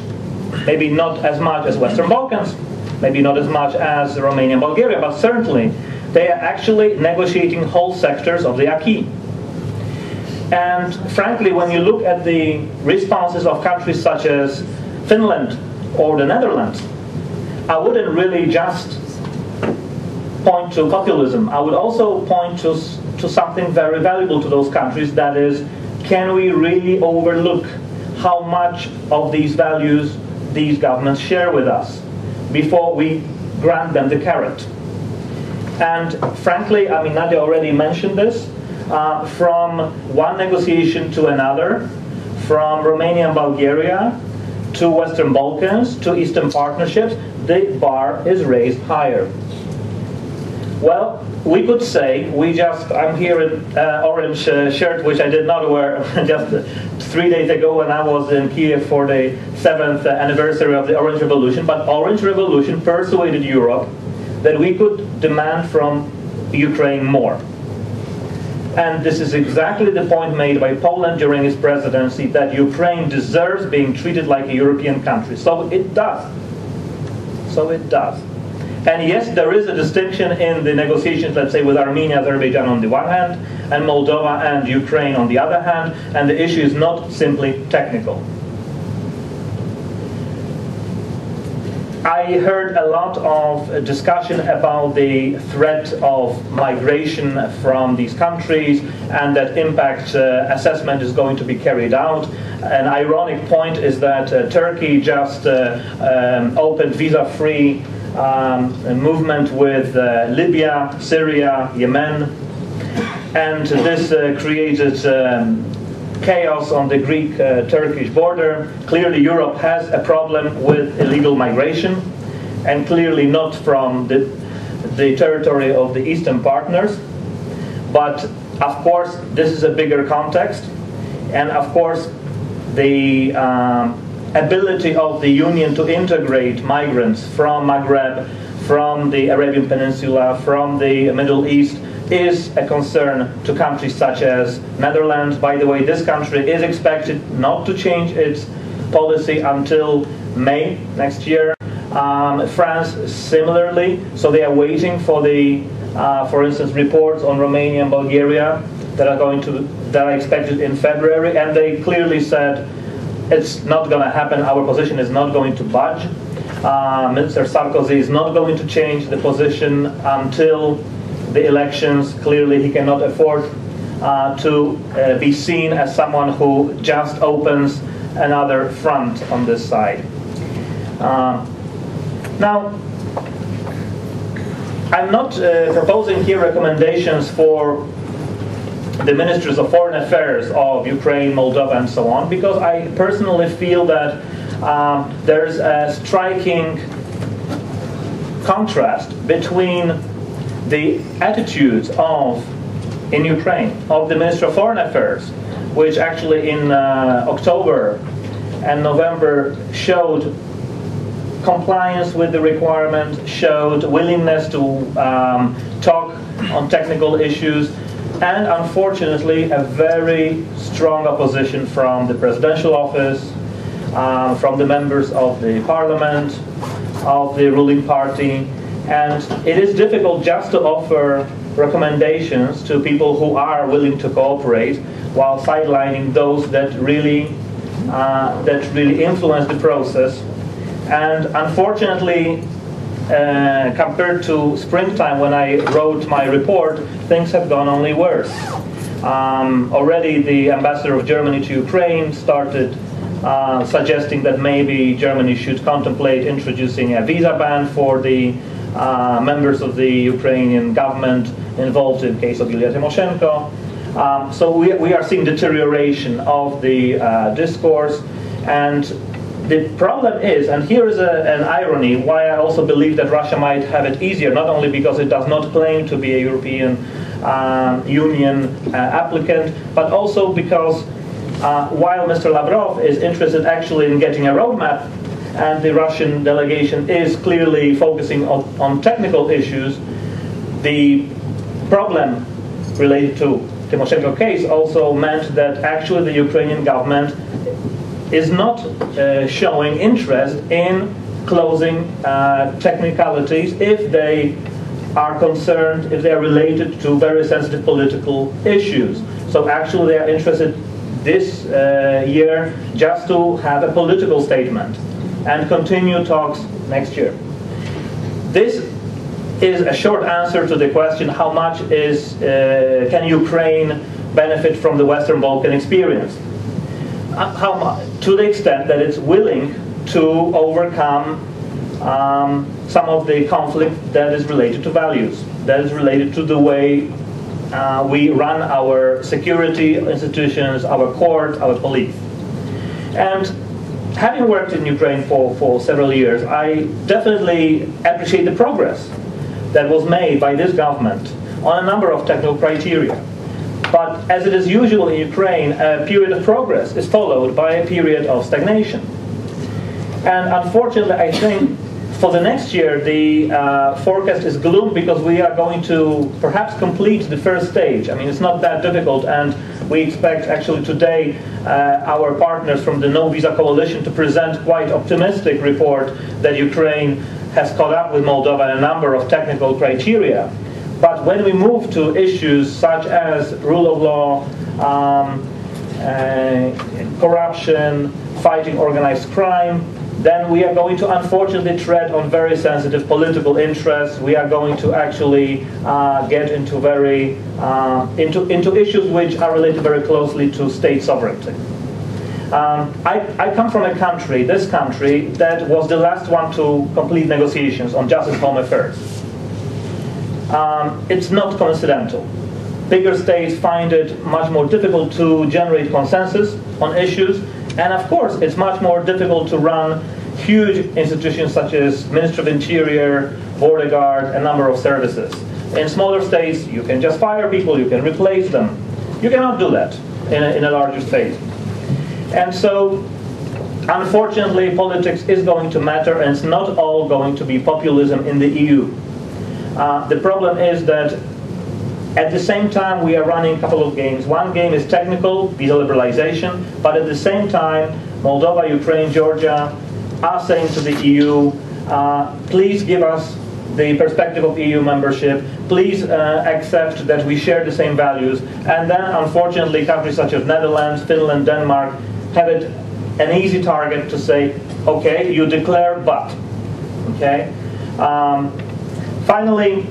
[SPEAKER 5] Maybe not as much as Western Balkans, maybe not as much as Romania and Bulgaria, but certainly they are actually negotiating whole sectors of the acquis. And frankly, when you look at the responses of countries such as Finland or the Netherlands, I wouldn't really just point to populism. I would also point to something very valuable to those countries, that is, can we really overlook how much of these values these governments share with us before we grant them the carrot? And frankly, I mean, Nadya already mentioned this, from one negotiation to another, from Romania and Bulgaria to Western Balkans to Eastern partnerships, the bar is raised higher. Well, we could say, I'm here in orange shirt, which I did not wear just 3 days ago when I was in Kiev for the 7th anniversary of the Orange Revolution, but Orange Revolution persuaded Europe that we could demand from Ukraine more. And this is exactly the point made by Poland during its presidency, that Ukraine deserves being treated like a European country. So it does. So it does. And yes, there is a distinction in the negotiations, let's say, with Armenia, Azerbaijan on the one hand, and Moldova and Ukraine on the other hand, and the issue is not simply technical. I heard a lot of discussion about the threat of migration from these countries, and that impact assessment is going to be carried out. An ironic point is that Turkey just opened visa-free movement with Libya, Syria, Yemen, and this created chaos on the Greek-Turkish border. Clearly Europe has a problem with illegal migration, and clearly not from the territory of the Eastern partners. But of course this is a bigger context, and of course the ability of the Union to integrate migrants from Maghreb, from the Arabian Peninsula, from the Middle East is a concern to countries such as Netherlands. By the way, this country is expected not to change its policy until May next year. France similarly, so they are waiting for the, for instance, reports on Romania and Bulgaria that are expected in February, and they clearly said it's not going to happen. Our position is not going to budge. Mr. Sarkozy is not going to change the position until the elections. Clearly, he cannot afford to be seen as someone who just opens another front on this side. Now, I'm not proposing here recommendations for the ministers of foreign affairs of Ukraine, Moldova, and so on, because I personally feel that there's a striking contrast between the attitudes in Ukraine of the Minister of Foreign Affairs, which actually in October and November showed compliance with the requirement, showed willingness to talk on technical issues, and unfortunately a very strong opposition from the presidential office, from the members of the parliament, of the ruling party, and it is difficult just to offer recommendations to people who are willing to cooperate while sidelining those that really influence the process. And unfortunately, compared to springtime when I wrote my report, things have gone only worse. Already the ambassador of Germany to Ukraine started suggesting that maybe Germany should contemplate introducing a visa ban for the members of the Ukrainian government involved in the case of Yulia Tymoshenko. So we are seeing deterioration of the discourse, and the problem is, and here is an irony, why I also believe that Russia might have it easier, not only because it does not claim to be a European Union applicant, but also because while Mr. Lavrov is interested actually in getting a roadmap, and the Russian delegation is clearly focusing on technical issues, the problem related to Tymoshenko case also meant that actually the Ukrainian government is not showing interest in closing technicalities if they are concerned, if they are related to very sensitive political issues. So actually they are interested this year just to have a political statement and continue talks next year. This is a short answer to the question, how much can Ukraine benefit from the Western Balkan experience? How much? To the extent that it's willing to overcome some of the conflict that is related to values, that is related to the way we run our security institutions, our court, our police. And having worked in Ukraine for several years, I definitely appreciate the progress that was made by this government on a number of technical criteria. But as it is usual in Ukraine, a period of progress is followed by a period of stagnation. And unfortunately, I think for the next year, the forecast is gloom because we are going to perhaps complete the first stage. I mean, it's not that difficult, and we expect actually today our partners from the No Visa Coalition to present quite optimistic report that Ukraine has caught up with Moldova in a number of technical criteria. But when we move to issues such as rule of law, corruption, fighting organized crime, then we are going to unfortunately tread on very sensitive political interests. We are going to actually get into into issues which are related very closely to state sovereignty. I come from a country, this country, that was the last one to complete negotiations on justice home affairs. It's not coincidental. Bigger states find it much more difficult to generate consensus on issues, and of course it's much more difficult to run huge institutions such as Ministry of Interior, Border Guard, a number of services. In smaller states, you can just fire people, you can replace them. You cannot do that in a larger state. And so, unfortunately, politics is going to matter, and it's not all going to be populism in the EU. The problem is that at the same time we are running a couple of games. One game is technical, visa liberalization, but at the same time Moldova, Ukraine, Georgia are saying to the EU, please give us the perspective of EU membership, please accept that we share the same values. And then unfortunately countries such as Netherlands, Finland, Denmark have it an easy target to say, okay, you declare but. Okay. Finally,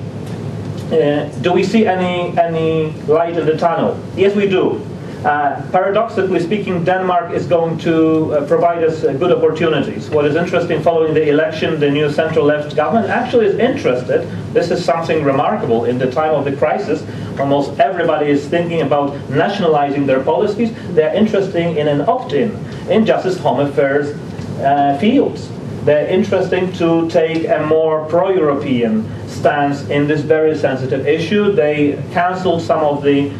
[SPEAKER 5] do we see any light in the tunnel? Yes, we do. Paradoxically speaking, Denmark is going to provide us good opportunities. What is interesting, following the election, the new central-left government actually is interested. This is something remarkable in the time of the crisis. Almost everybody is thinking about nationalizing their policies. They're interested in an opt-in in justice, home affairs fields. They're interested to take a more pro-European stance in this very sensitive issue. They cancelled some of the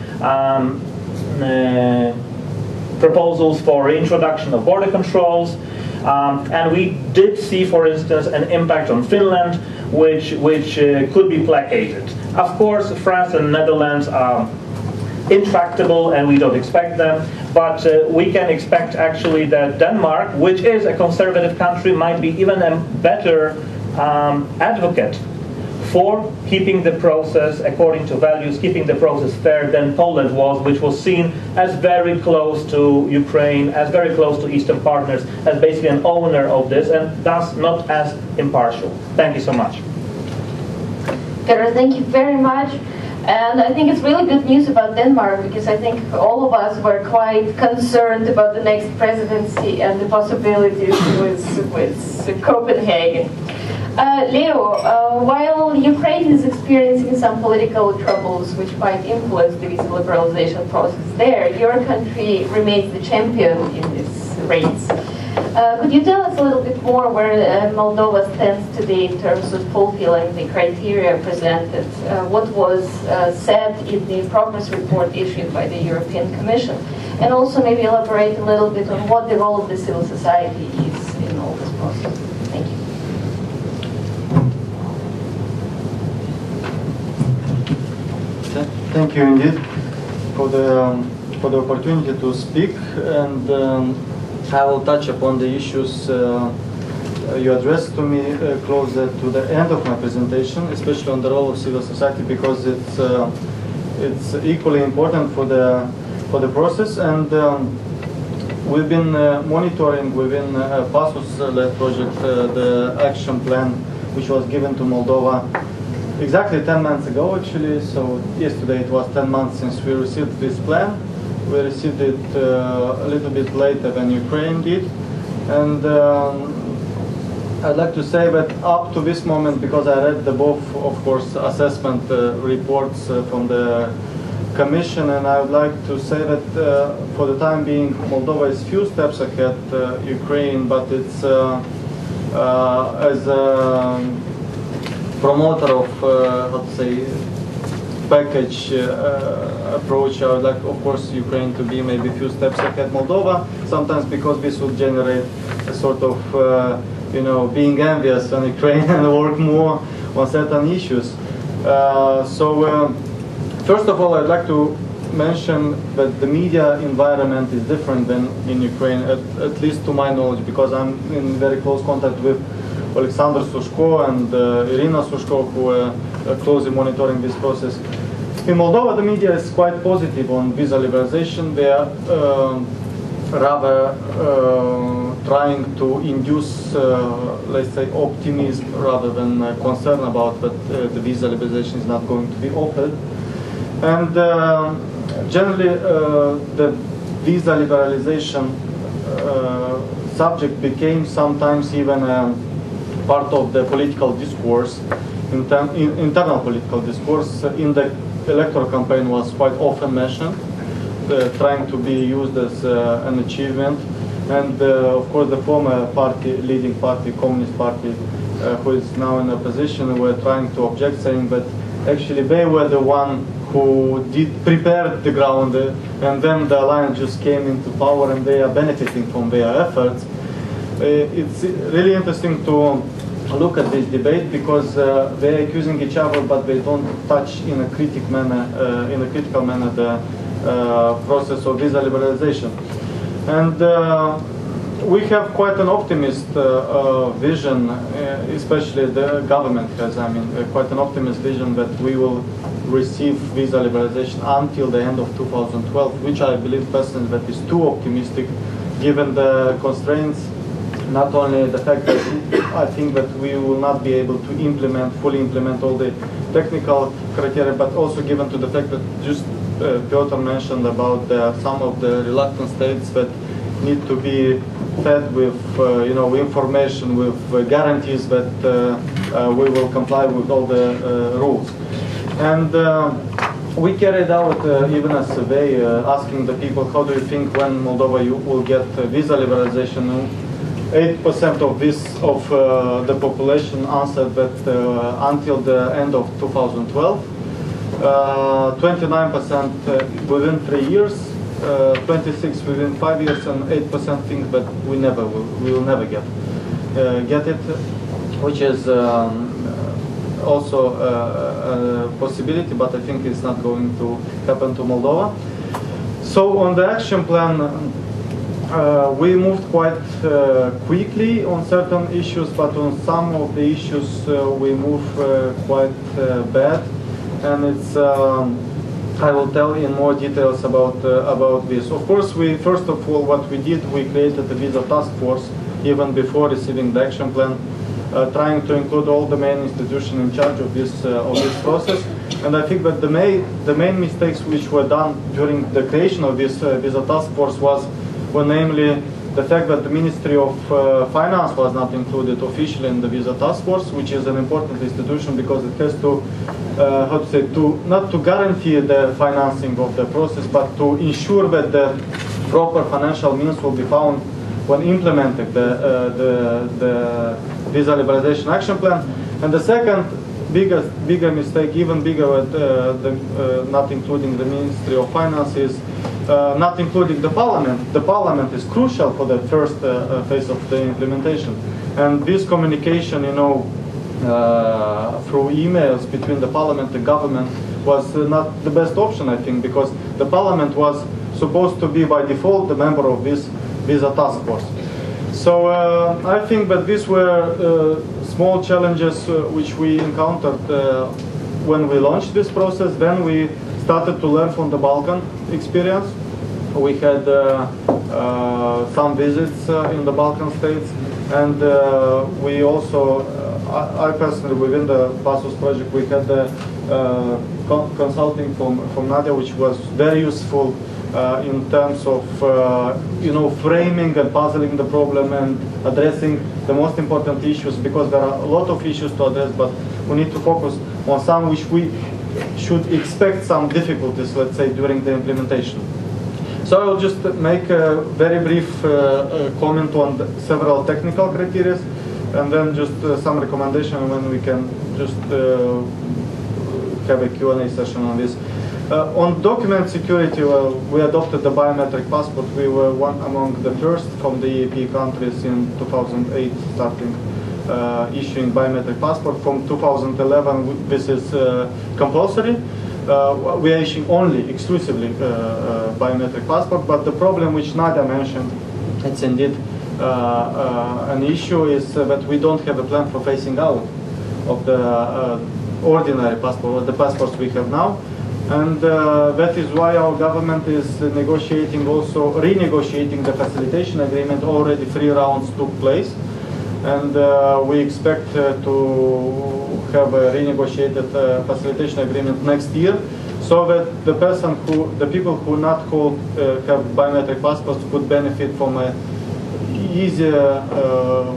[SPEAKER 5] proposals for reintroduction of border controls, and we did see, for instance, an impact on Finland, which could be placated. Of course, France and Netherlands are intractable, and we don't expect them. But we can expect actually that Denmark, which is a conservative country, might be even a better advocate for keeping the process according to values, keeping the process fair than Poland was, which was seen as very close to Ukraine, as very close to Eastern partners, as basically an owner of this, and thus not as impartial. Thank you so much.
[SPEAKER 1] Piotr, thank you very much. And I think it's really good news about Denmark, because I think all of us were quite concerned about the next presidency and the possibilities with Copenhagen. Leo, while Ukraine is experiencing some political troubles which might influence the visa liberalization process there, your country remains the champion in this race. Could you tell us a little bit more where Moldova stands today in terms of fulfilling the criteria presented? What was said in the progress report issued by the European Commission? And also maybe elaborate a little bit on what the role of the civil society is in all this process. Thank you.
[SPEAKER 6] Thank you indeed for the opportunity to speak, and I will touch upon the issues you addressed to me closer to the end of my presentation, especially on the role of civil society, because it's equally important for the process. And we've been monitoring within PASOS-led project the action plan which was given to Moldova exactly 10 months ago, actually. So yesterday it was 10 months since we received this plan. We received it a little bit later than Ukraine did. And I'd like to say that up to this moment, because I read the both, of course, assessment reports from the Commission, and I would like to say that for the time being, Moldova is few steps ahead Ukraine, but it's as a promoter of, how to say, package approach, I would like, of course, Ukraine to be maybe a few steps ahead Moldova, sometimes because this would generate a sort of, being envious on Ukraine and work more on certain issues. First of all, I'd like to mention that the media environment is different than in Ukraine, at least to my knowledge, because I'm in very close contact with Alexander Sushko and Irina Sushko, who are closely monitoring this process. In Moldova, the media is quite positive on visa liberalization. They are rather trying to induce, let's say, optimism rather than concern about that the visa liberalization is not going to be offered. And generally, the visa liberalization subject became sometimes even part of the political discourse, internal political discourse. In the electoral campaign was quite often mentioned, trying to be used as an achievement. And of course the former party, leading party, Communist Party, who is now in opposition, were trying to object, saying that actually they were the one who prepared the ground, and then the alliance just came into power and they are benefiting from their efforts. It's really interesting to look at this debate, because they are accusing each other, but they don't touch in a critical manner the process of visa liberalization. And we have quite an optimist vision, especially the government has, quite an optimist vision that we will receive visa liberalization until the end of 2012, which I believe personally that is too optimistic, given the constraints. Not only the fact that I think that we will not be able to fully implement all the technical criteria, but also given to the fact that just Piotr mentioned about some of the reluctant states that need to be fed with information, with guarantees that we will comply with all the rules. And we carried out even a survey asking the people, how do you think when Moldova will get visa liberalization? 8% of the population answered that until the end of 2012, 29% within 3 years, 26% within 5 years, and 8% think that we will never get it, which is also a possibility, but I think it's not going to happen to Moldova. So on the action plan, we moved quite quickly on certain issues, but on some of the issues we moved quite bad. And it's, I will tell in more details about this. Of course, first of all, what we did, we created the visa task force even before receiving the action plan, trying to include all the main institutions in charge of this process. And I think that the main mistakes which were done during the creation of this visa task force were namely the fact that the Ministry of Finance was not included officially in the visa task force, which is an important institution because it has to, how to say, not to guarantee the financing of the process, but to ensure that the proper financial means will be found when implementing the visa liberalization action plan. And the second bigger mistake, even bigger, not including the Ministry of Finance, is not including the Parliament. The Parliament is crucial for the first phase of the implementation. And this communication, you know, through emails between the Parliament and government was not the best option, I think, because the Parliament was supposed to be by default the member of this visa task force. So I think that these were small challenges which we encountered when we launched this process. Then we started to learn from the Balkan experience. We had some visits in the Balkan states, and we also, I personally, within the PASOS project, we had the consulting from Nadya, which was very useful in terms of you know, framing and puzzling the problem and addressing the most important issues, because there are a lot of issues to address, but we need to focus on some which we should expect some difficulties, let's say, during the implementation. So I will just make a very brief comment on several technical criteria, and then just some recommendation when we can just have a Q&A session on this. On document security, we adopted the biometric passport. We were one among the first from the EaP countries in 2008 starting issuing biometric passport. From 2011, this is compulsory. We are issuing only, exclusively biometric passport, but the problem which Nadya mentioned, it's indeed an issue, is that we don't have a plan for phasing out of the ordinary passport, or the passports we have now. And that is why our government is negotiating, also renegotiating the facilitation agreement. Already 3 rounds took place. And we expect to have a renegotiated facilitation agreement next year, so that the people who not have biometric passports could benefit from a easier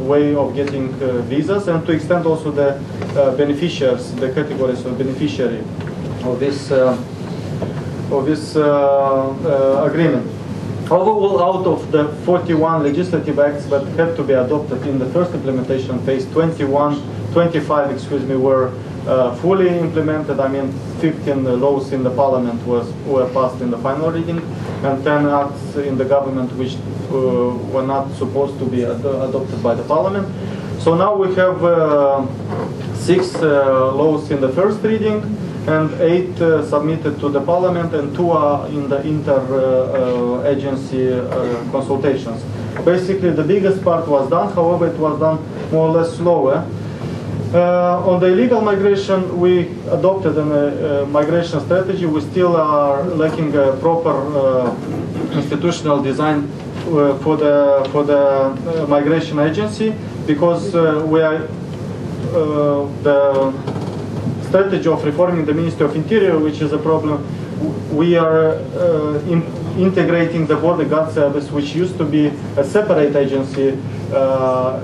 [SPEAKER 6] way of getting visas, and to extend also the beneficiaries, the categories of beneficiary of this agreement. Overall, out of the 41 legislative acts that had to be adopted in the first implementation phase, 25 were fully implemented. I mean, 15 laws in the parliament were passed in the final reading, and 10 acts in the government which were not supposed to be adopted by the parliament. So now we have 6 laws in the first reading, and 8 submitted to the parliament, and 2 are in the inter-agency consultations. Basically, the biggest part was done. However, it was done more or less slower. On the illegal migration, we adopted a migration strategy. We still are lacking a proper institutional design for the migration agency, because we are the strategy of reforming the Ministry of Interior, which is a problem. We are integrating the border guard service, which used to be a separate agency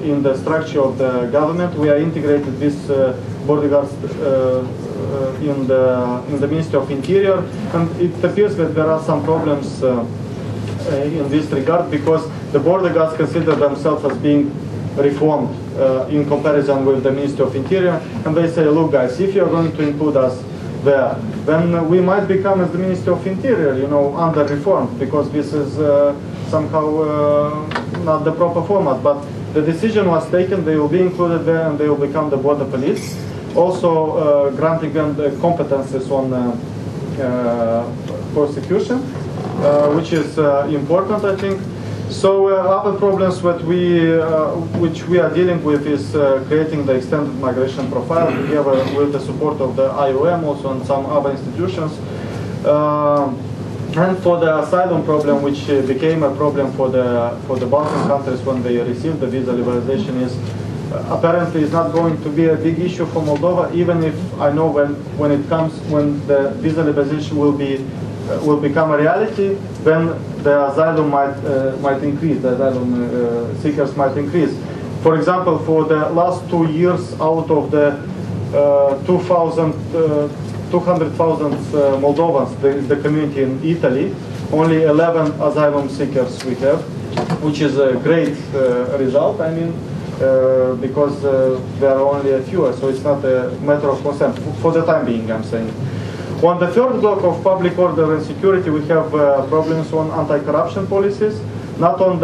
[SPEAKER 6] in the structure of the government. We are integrated this border guards in the Ministry of Interior, and it appears that there are some problems in this regard, because the border guards consider themselves as being reformed in comparison with the Ministry of Interior, and they say, look guys, if you're going to include us there, then we might become as the Ministry of Interior, you know, under reformed, because this is somehow not the proper format. But the decision was taken, they will be included there, and they will become the border police, also granting them the competences on prosecution, which is important, I think. So other problems that which we are dealing with is creating the extended migration profile together with the support of the IOM also and some other institutions. And for the asylum problem, which became a problem for the Balkan countries when they received the visa liberalization, is apparently is not going to be a big issue for Moldova, even if I know when the visa liberalization will become a reality, then the asylum might increase, the asylum seekers might increase. For example, for the last 2 years, out of the 200,000 Moldovans, the community in Italy, only 11 asylum seekers we have, which is a great result. I mean, because there are only a few, so it's not a matter of concern for the time being, I'm saying. On the third block of public order and security, we have problems on anti-corruption policies, not on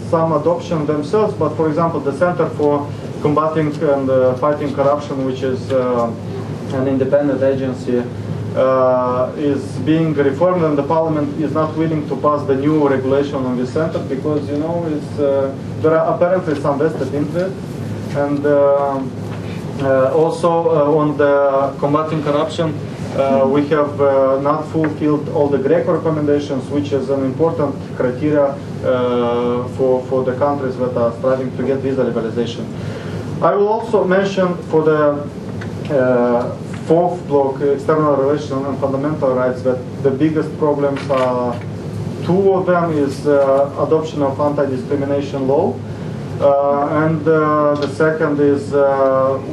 [SPEAKER 6] some adoption themselves, but for example, the Center for Combating and Fighting Corruption, which is an independent agency, is being reformed, and the Parliament is not willing to pass the new regulation on this center because, you know, there are apparently some vested interests, and also on the combating corruption, we have not fulfilled all the Greco recommendations, which is an important criteria for the countries that are striving to get visa liberalization. I will also mention for the fourth block, external relations and fundamental rights, that the biggest problems are two of them is adoption of anti-discrimination law, and the second is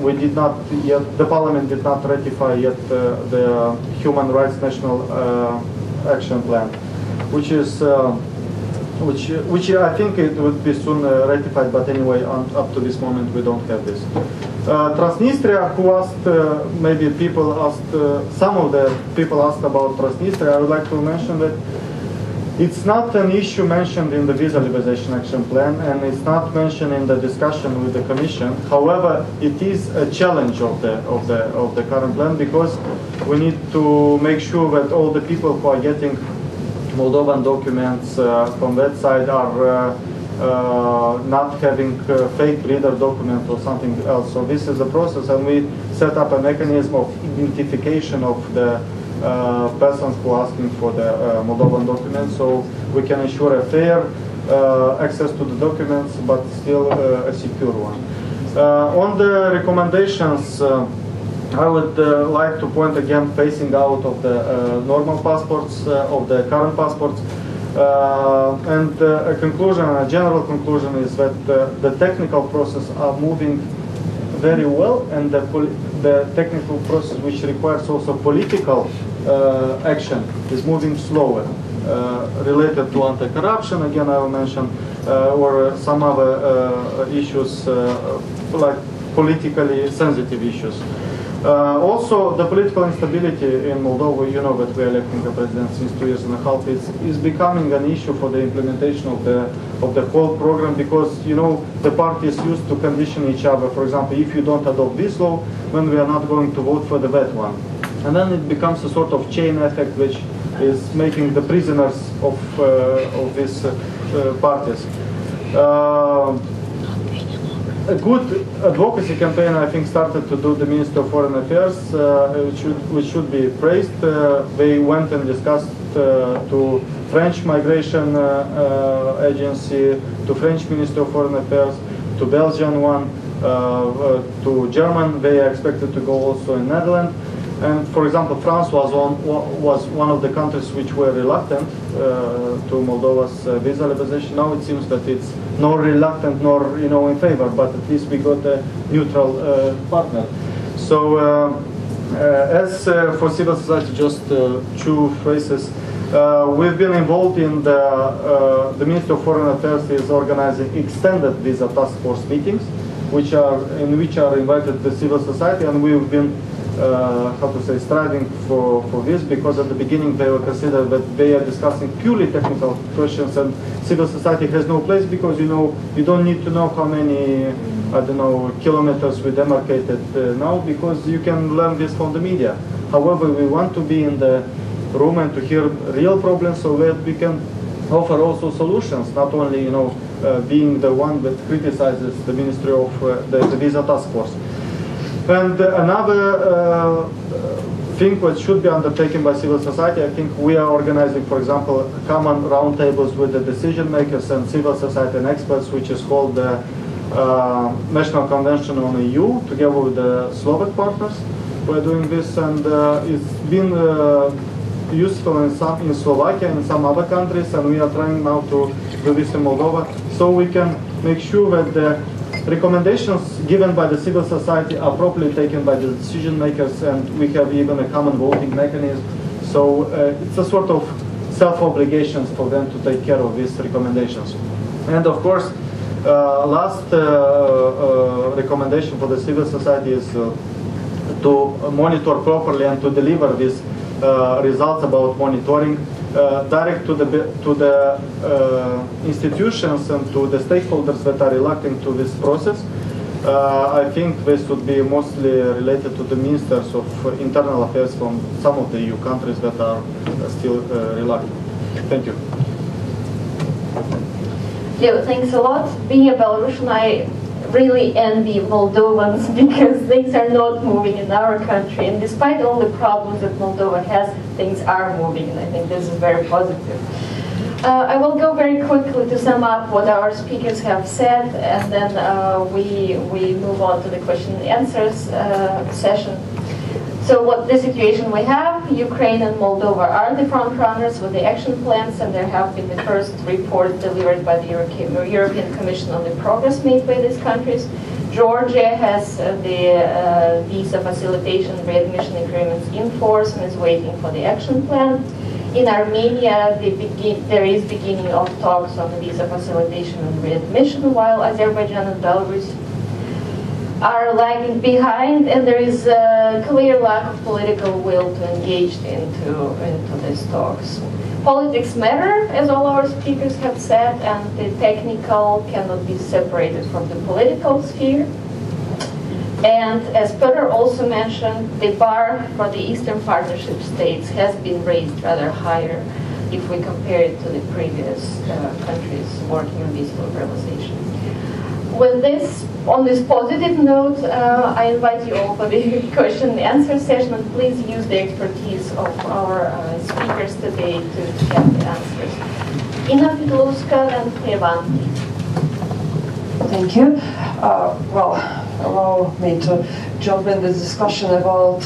[SPEAKER 6] we did not yet, the Parliament did not ratify yet the Human Rights National Action Plan, which is which I think it would be soon ratified, but anyway, up to this moment we don't have this. Transnistria, who asked, maybe people asked, some of the people asked about Transnistria. I would like to mention that it's not an issue mentioned in the Visa Liberalization Action Plan, and it's not mentioned in the discussion with the Commission. However, it is a challenge of the current plan, because we need to make sure that all the people who are getting Moldovan documents from that side are not having fake reader document or something else. So this is a process, and we set up a mechanism of identification of the persons who are asking for the Moldovan documents, so we can ensure a fair access to the documents, but still a secure one. On the recommendations, I would like to point again phasing out of the normal passports, of the current passports. And a conclusion, a general conclusion, is that the technical process are moving very well, and the technical process, which requires also political action, is moving slower. Related to anti-corruption, again, I will mention, or some other issues like politically sensitive issues. Also, the political instability in Moldova, you know that we are electing a president since 2.5 years, is becoming an issue for the implementation of the whole program, because, you know, the parties used to condition each other. For example, if you don't adopt this law, then we are not going to vote for the that one. And then it becomes a sort of chain effect, which is making the prisoners of these parties. A good advocacy campaign, I think, started to do the Ministry of Foreign Affairs, which should be praised. They went and discussed to French Migration Agency, to French Ministry of Foreign Affairs, to Belgian one, to German. They are expected to go also in Netherlands. And for example, France was one of the countries which were reluctant to Moldova's visa liberalization. Now it seems that it's nor reluctant nor, you know, in favor, but at least we got a neutral partner. So as for civil society, just two phrases. We've been involved in the Ministry of Foreign Affairs is organizing extended visa task force meetings, in which are invited the civil society, and we've been how to say, striving for this, because at the beginning they were considered that they are discussing purely technical questions, and civil society has no place, because, you know, you don't need to know how many, I don't know, kilometers we demarcated now, because you can learn this from the media. However, we want to be in the room and to hear real problems, so that we can offer also solutions, not only being the one that criticizes the Ministry of the Visa Task Force. And another thing which should be undertaken by civil society, I think we are organizing, for example, common roundtables with the decision makers and civil society and experts, which is called the National Convention on EU, together with the Slovak partners. We're doing this, and it's been useful in Slovakia and some other countries, and we are trying now to do this in Moldova, so we can make sure that the recommendations given by the civil society are properly taken by the decision makers, and we have even a common voting mechanism. So it's a sort of self-obligations for them to take care of these recommendations. And of course, last recommendation for the civil society is to monitor properly and to deliver these results about monitoring direct to the institutions and to the stakeholders that are reluctant to this process. I think this would be mostly related to the ministers of internal affairs from some of the EU countries that are still reluctant. Thank you.
[SPEAKER 1] Yeah, thanks a lot. Being a Belarusian, I really envy Moldovans because things are not moving in our country, and despite all the problems that Moldova has, things are moving, and I think this is very positive. I will go very quickly to sum up what our speakers have said, and then we move on to the question and answers session. So what the situation we have, Ukraine and Moldova are the front runners with the action plans, and there have been the first reports delivered by the European Commission on the progress made by these countries. Georgia has the visa facilitation readmission agreements in force and is waiting for the action plan. In Armenia, there is beginning of talks on the visa facilitation and readmission, while Azerbaijan and Belarus are lagging behind, and there is a clear lack of political will to engage into these talks. Politics matter, as all our speakers have said, and the technical cannot be separated from the political sphere. And as Piotr also mentioned, the bar for the Eastern Partnership states has been raised rather higher if we compare it to the previous countries working on visa liberalization. With this, on this positive note, I invite you all for the question and answer session, and please use the expertise of our speakers today to get the answers. Ina Fidluska and Evan.
[SPEAKER 7] Thank you. Well, allow me to jump in this discussion about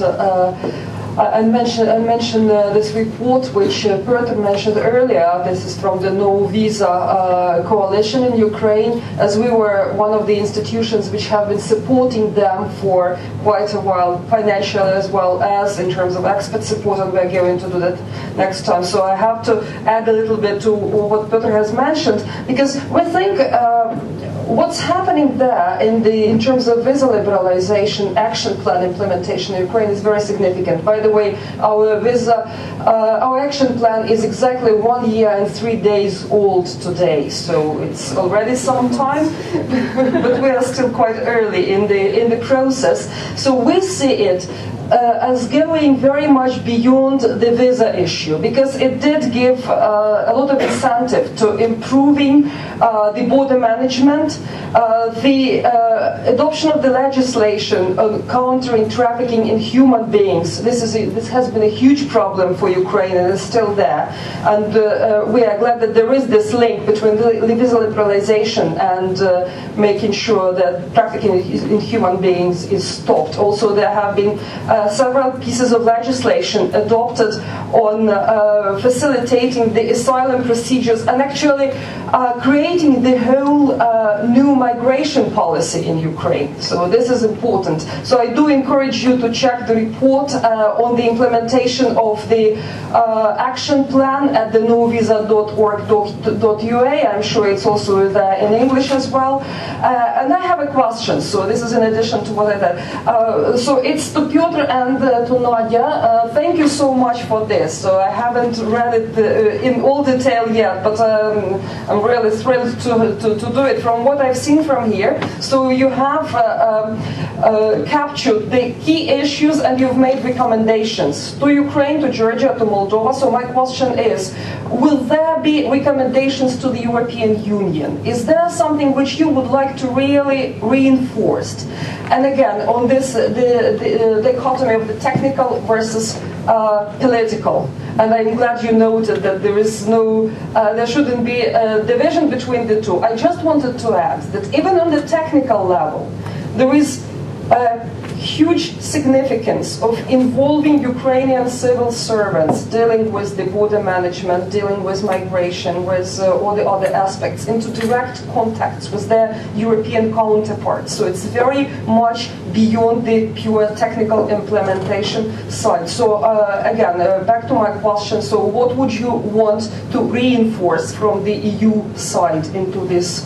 [SPEAKER 7] I mentioned this report which Piotr mentioned earlier. This is from the No Visa Coalition in Ukraine, as we were one of the institutions which have been supporting them for quite a while, financially as well as in terms of expert support, and we're going to do that next time. So I have to add a little bit to what Piotr has mentioned, because we think what's happening there in terms of visa liberalization action plan implementation in Ukraine is very significant. By the way, our action plan is exactly 1 year and 3 days old today, so it's already some time, but we are still quite early in the process. So we see it as going very much beyond the visa issue, because it did give a lot of incentive to improving the border management, the adoption of the legislation on countering trafficking in human beings. This has been a huge problem for Ukraine and is still there. And we are glad that there is this link between the visa liberalization and making sure that trafficking in human beings is stopped. Also, there have been several pieces of legislation adopted on facilitating the asylum procedures and actually creating the whole new migration policy in Ukraine. So this is important. So I do encourage you to check the report on the implementation of the action plan at the novisa.org.ua. I'm sure it's also there in English as well. And I have a question. So this is in addition to what I said. So it's to Piotr and to Nadya. Thank you so much for this. So I haven't read it in all detail yet, but I'm really thrilled to do it from from what I've seen from here, so you have captured the key issues and you've made recommendations to Ukraine, to Georgia, to Moldova. So my question is, will there be recommendations to the European Union? Is there something which you would like to really reinforce? And again, on this, the dichotomy of the technical versus political. And I'm glad you noted that there is no, there shouldn't be a division between the two. I just wanted to add that even on the technical level, there is a huge significance of involving Ukrainian civil servants dealing with the border management, dealing with migration, with all the other aspects, into direct contacts with their European counterparts. So it's very much beyond the pure technical implementation side. So again, back to my question, so what would you want to reinforce from the EU side into this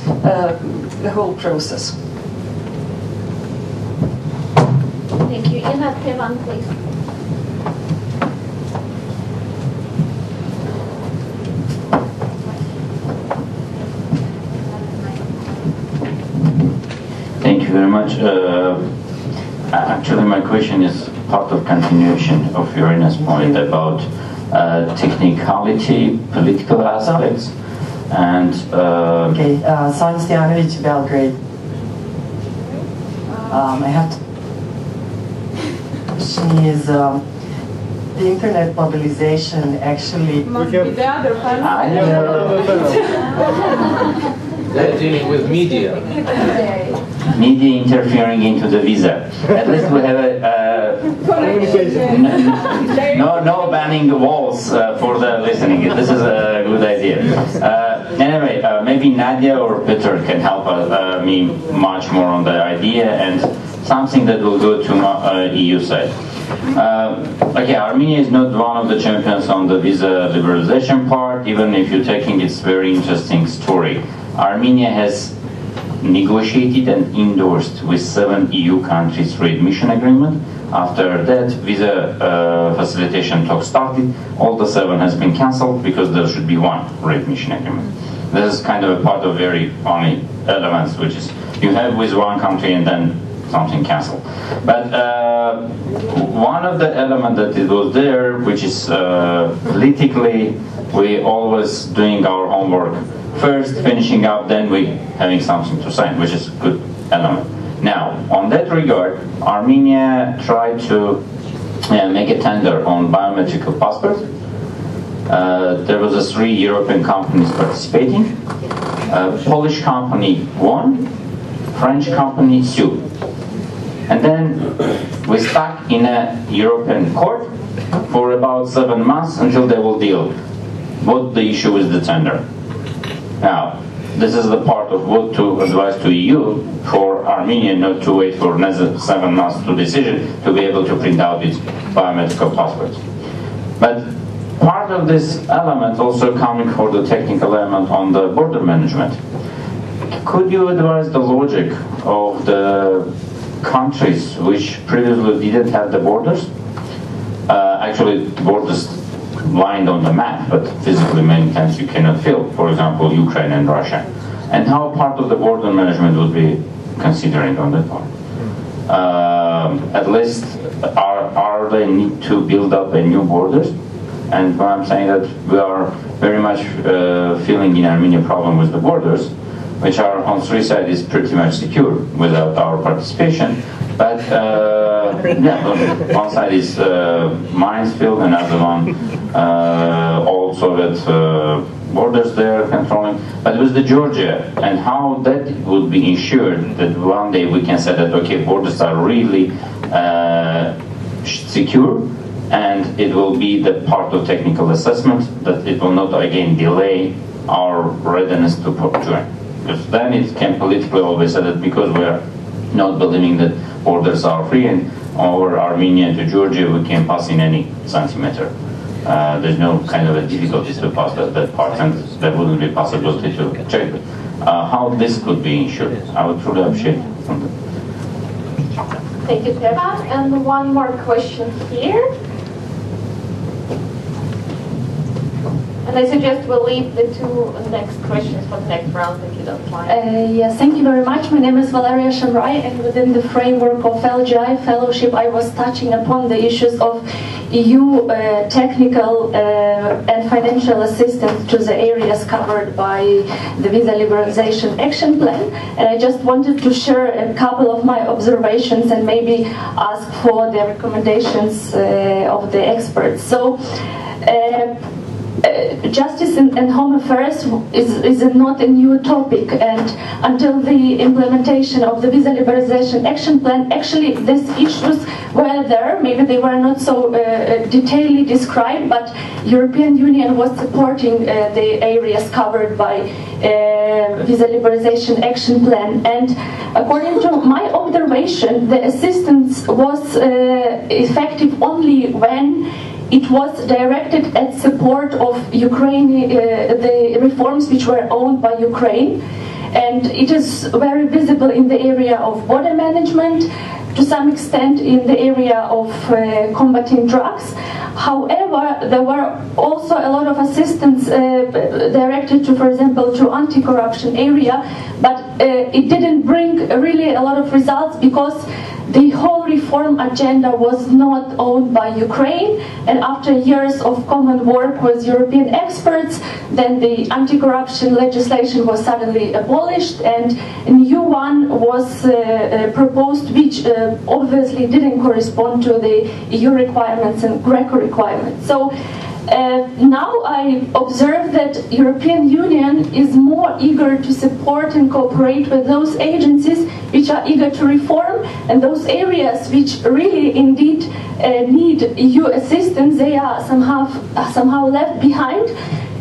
[SPEAKER 7] the whole process?
[SPEAKER 1] Thank you. Ina Tevan, please.
[SPEAKER 8] Thank you very much. Actually, my question is part of continuation of Irina's point about technicality, political aspects, and...
[SPEAKER 9] Okay, Son Stjanovic, Belgrade. I have to... Is the internet mobilization actually...
[SPEAKER 7] Must be the other
[SPEAKER 10] They're dealing with media.
[SPEAKER 8] Media interfering into the visa. At least we have no banning walls for the listening. This is a good idea. Anyway, maybe Nadya or Piotr can help me much more on the idea and something that will go to EU side. Okay, Armenia is not one of the champions on the visa liberalization part, even if you're taking its very interesting story. Armenia has negotiated and endorsed with 7 EU countries readmission agreement. After that, visa facilitation talks started. All the 7 has been cancelled because there should be 1 readmission agreement. This is kind of a part of very funny elements, which is you have with one country and then something cancelled. But one of the elements that it was there, which is politically, we always doing our homework first, finishing up, then we having something to sign, which is a good element. Now, on that regard, Armenia tried to make a tender on biometrical passports. There was a 3 European companies participating. Polish company won, French company sued. And then we stuck in a European court for about 7 months until they will deal what the issue with the tender. Now, this is the part of what to advise to EU for Armenia not to wait for another 7 months to decision to be able to print out its biometrical passports. But part of this element also coming for the technical element on the border management. Could you advise the logic of the countries which previously didn't have the borders? Actually, borders lined on the map, but physically many times you cannot fill, for example, Ukraine and Russia. And how part of the border management would be considering on that part? At least, are they need to build up a new borders? And I'm saying that we are very much feeling in Armenia problem with the borders, which are on 3 sides is pretty much secure without our participation. But yeah, one side is minefield, another one all Soviet borders there controlling. But with the Georgia and how that would be ensured that one day we can say that okay, borders are really secure, and it will be the part of technical assessment that it will not again delay our readiness to join. Because then it can politically always say that because we are not believing that borders are free and over Armenia to Georgia we can pass in any centimeter. There's no kind of a difficulties to pass that part, and there wouldn't be possibility to check it. How this could be ensured, I would truly appreciate from that.
[SPEAKER 1] Thank you, Teva. And one more question here. And And I suggest we'll leave the two next questions for the next round, if you don't mind.
[SPEAKER 11] Yes, thank you very much. My name is Valeria Shamrai, and within the framework of LGI Fellowship, I was touching upon the issues of EU technical and financial assistance to the areas covered by the Visa Liberalization Action Plan. And I just wanted to share a couple of my observations and maybe ask for the recommendations of the experts. So, justice and home affairs is not a new topic, and until the implementation of the Visa Liberalization Action Plan, actually these issues were there. Maybe they were not so detailedly described, but European Union was supporting the areas covered by Visa Liberalization Action Plan. And according to my observation, the assistance was effective only when it was directed at support of Ukraine, the reforms which were owned by Ukraine. And it is very visible in the area of border management, to some extent in the area of combating drugs. However, there were also a lot of assistance directed to, for example, to anti-corruption area, but it didn't bring really a lot of results because the whole reform agenda was not owned by Ukraine, and after years of common work with European experts, then the anti-corruption legislation was suddenly abolished and a new one was proposed, which obviously didn't correspond to the EU requirements and Greco requirements. So now I observe that European Union is more eager to support and cooperate with those agencies which are eager to reform, and those areas which really indeed need EU assistance, they are somehow left behind.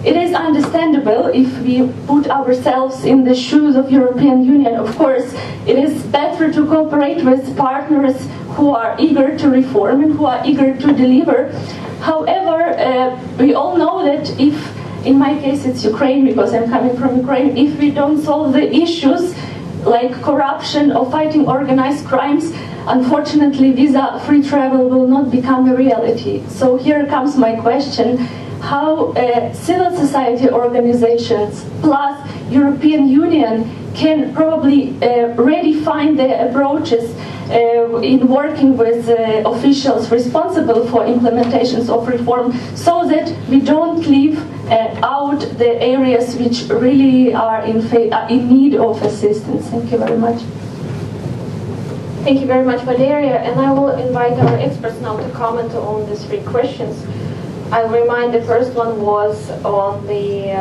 [SPEAKER 11] It is understandable if we put ourselves in the shoes of European Union. Of course, it is better to cooperate with partners who are eager to reform and who are eager to deliver. However, we all know that if, in my case it's Ukraine because I'm coming from Ukraine, if we don't solve the issues like corruption or fighting organized crimes, unfortunately visa-free travel will not become a reality. So here comes my question. How civil society organizations plus European Union can probably redefine their approaches in working with officials responsible for implementations of reform, so that we don't leave out the areas which really are in need of assistance. Thank you very much.
[SPEAKER 1] Thank you very much, Valeria, and I will invite our experts now to comment on these three questions. I'll remind the first one was on the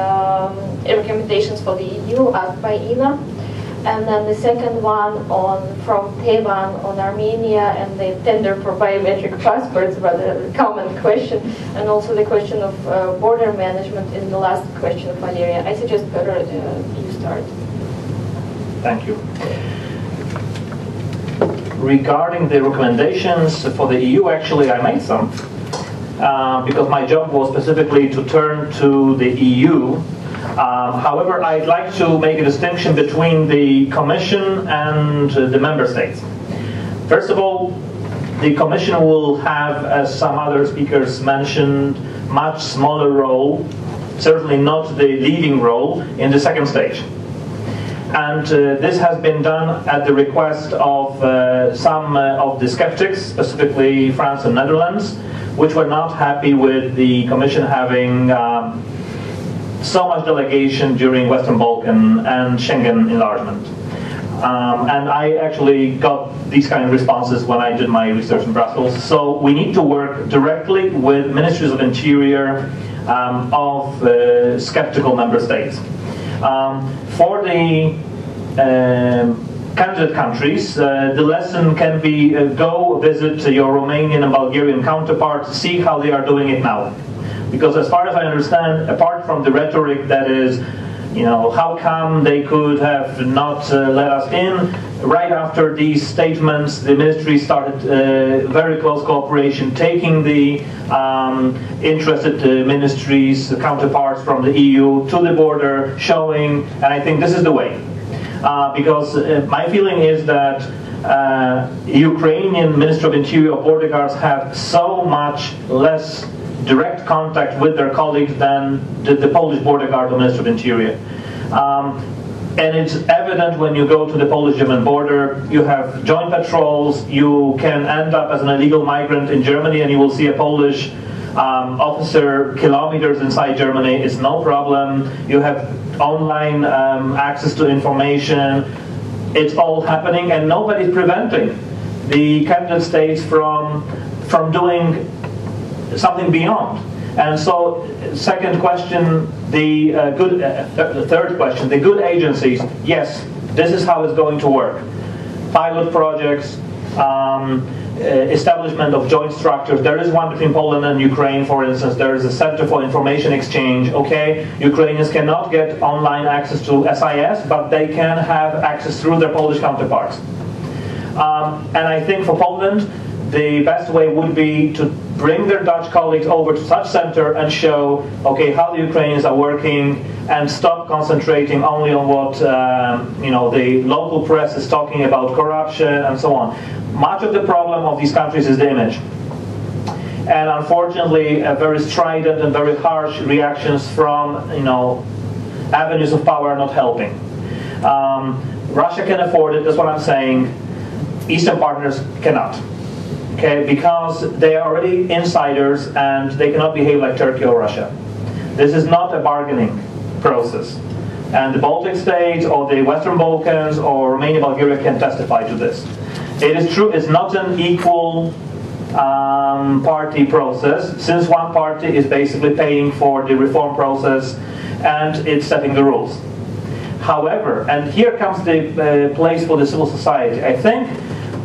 [SPEAKER 1] recommendations for the EU asked by Ina, and then the second one from Tevan on Armenia and the tender for biometric passports, rather a common question, and also the question of border management in the last question of Valeria. I suggest Piotr, you start.
[SPEAKER 5] Thank you. Regarding the recommendations for the EU, actually I made some. Because my job was specifically to turn to the EU. However, I'd like to make a distinction between the Commission and the Member States. First of all, the Commission will have, as some other speakers mentioned, much smaller role, certainly not the leading role, in the second stage. And this has been done at the request of some of the skeptics, specifically France and Netherlands, which were not happy with the Commission having so much delegation during Western Balkan and Schengen enlargement. And I actually got these kind of responses when I did my research in Brussels. So we need to work directly with ministries of interior of skeptical member states. For the candidate countries, the lesson can be go visit your Romanian and Bulgarian counterparts, see how they are doing it now. Because as far as I understand, apart from the rhetoric that is, how come they could have not let us in, right after these statements, the ministry started very close cooperation, taking the interested ministries, counterparts from the EU to the border, showing, and I think this is the way. Because my feeling is that Ukrainian Minister of Interior border guards have so much less direct contact with their colleagues than the Polish border guard or Minister of Interior. And it's evident when you go to the Polish-German border, you have joint patrols, you can end up as an illegal migrant in Germany and you will see a Polish officer kilometers inside Germany. It's no problem. You have online access to information. It's all happening and nobody's preventing the candidate states from doing something beyond. And so, second question, the third question, the good agencies, yes, this is how it's going to work. Pilot projects, establishment of joint structures. There is one between Poland and Ukraine, for instance. There is a Center for Information Exchange. Okay, Ukrainians cannot get online access to SIS, but they can have access through their Polish counterparts. And I think for Poland, the best way would be to bring their Dutch colleagues over to such center and show, okay, how the Ukrainians are working, and stop concentrating only on what the local press is talking about, corruption and so on. Much of the problem of these countries is the image. And unfortunately, very strident and very harsh reactions from avenues of power are not helping. Russia can afford it, that's what I'm saying. Eastern partners cannot. Okay, because they are already insiders and they cannot behave like Turkey or Russia. This is not a bargaining process. And the Baltic states or the Western Balkans or Romania, Bulgaria can testify to this. It is true, it's not an equal party process, since one party is basically paying for the reform process and it's setting the rules. However, and here comes the place for the civil society, I think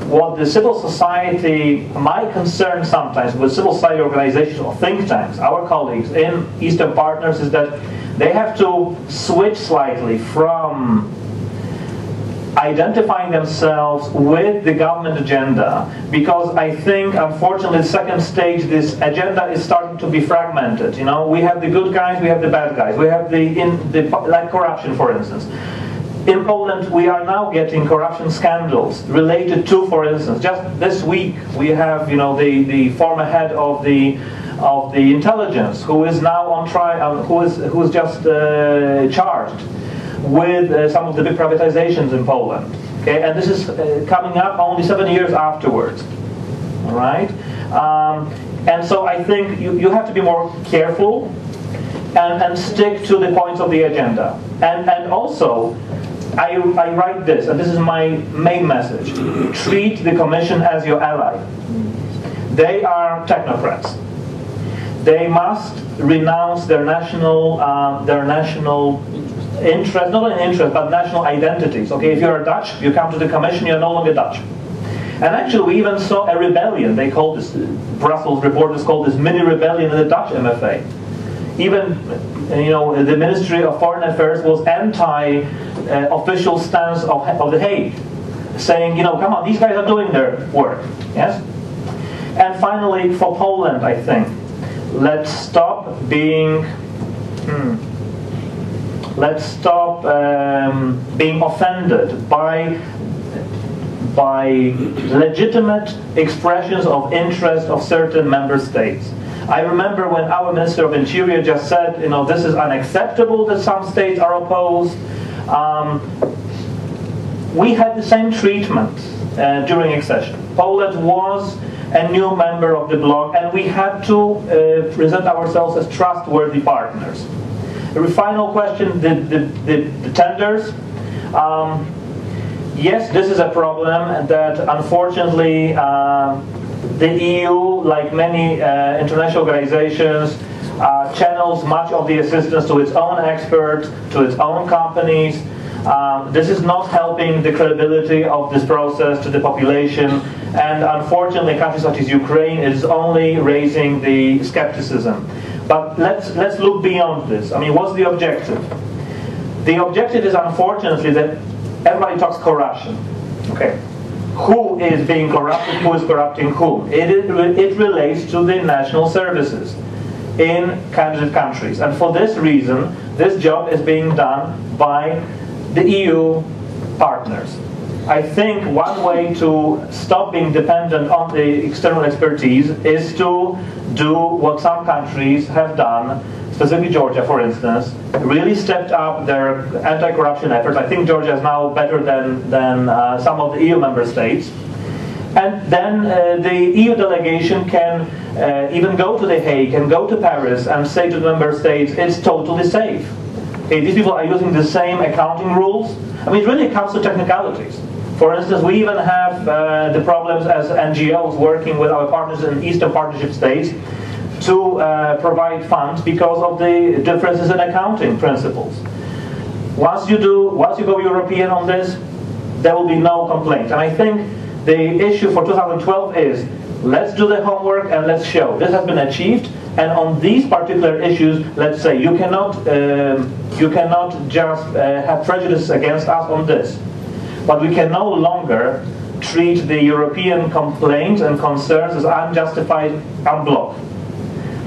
[SPEAKER 5] what the civil society, my concern sometimes with civil society organizations or think tanks, our colleagues in Eastern partners, is that they have to switch slightly from identifying themselves with the government agenda, because I think, unfortunately, the second stage, this agenda is starting to be fragmented. We have the good guys, we have the bad guys, we have like corruption, for instance. In Poland, we are now getting corruption scandals related to, for instance, just this week we have, the former head of the intelligence who is now on trial, who is just charged with some of the big privatizations in Poland. Okay, and this is coming up only 7 years afterwards. All right, and so I think you have to be more careful and stick to the points of the agenda, and also. I write this, and this is my main message. Treat the Commission as your ally. They are technocrats. They must renounce their national interest, not an interest, but national identities. Okay, if you're a Dutch, you come to the Commission, you're no longer Dutch. And actually, we even saw a rebellion. They called this, Brussels reporters called this mini rebellion in the Dutch MFA. Even, the Ministry of Foreign Affairs was anti-official stance of The Hague, saying, come on, these guys are doing their work. Yes. And finally, for Poland, I think, let's stop being offended by legitimate expressions of interest of certain member states. I remember when our Minister of Interior just said, this is unacceptable that some states are opposed. We had the same treatment during accession. Poland was a new member of the bloc, and we had to present ourselves as trustworthy partners. The final question, the tenders. Yes, this is a problem that unfortunately the EU, like many international organizations, channels much of the assistance to its own experts, to its own companies. This is not helping the credibility of this process to the population, and unfortunately, countries such as Ukraine is only raising the skepticism. But let's look beyond this. I mean, what's the objective? The objective is, unfortunately, that everybody talks corruption. Okay. Who is being corrupted? Who is corrupting whom? It relates to the national services in candidate countries. And for this reason, this job is being done by the EU partners. I think one way to stop being dependent on the external expertise is to do what some countries have done, specifically Georgia, for instance, really stepped up their anti-corruption efforts. I think Georgia is now better than some of the EU member states. And then the EU delegation can even go to The Hague and go to Paris and say to the member states, it's totally safe. Okay, these people are using the same accounting rules. I mean, it really comes to technicalities. For instance, we even have the problems as NGOs working with our partners in Eastern Partnership states to provide funds because of the differences in accounting principles. Once you go European on this, there will be no complaint. And I think the issue for 2012 is, let's do the homework and let's show this has been achieved. And on these particular issues, let's say you cannot just have prejudice against us on this. But we can no longer treat the European complaints and concerns as unjustified en bloc.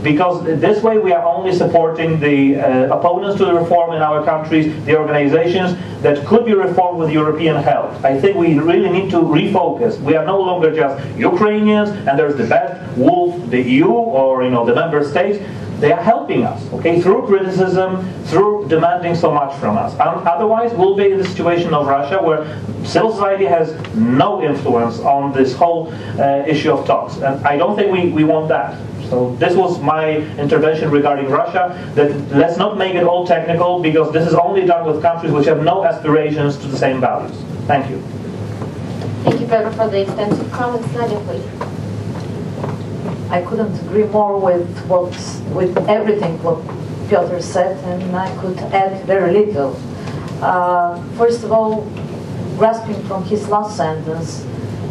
[SPEAKER 5] Because this way we are only supporting the opponents to the reform in our countries, the organizations that could be reformed with European help. I think we really need to refocus. We are no longer just Ukrainians and there's the bad wolf, the EU or the member states. They are helping us, okay, through criticism, through demanding so much from us. Otherwise, we'll be in the situation of Russia where civil society has no influence on this whole issue of talks. And I don't think we want that. So this was my intervention regarding Russia, that let's not make it all technical, because this is only done with countries which have no aspirations to the same values. Thank you.
[SPEAKER 1] Thank you, Piotr, for the extensive comments. Nadya, please.
[SPEAKER 3] I couldn't agree more with everything what Piotr said, and I could add very little. First of all, grasping from his last sentence,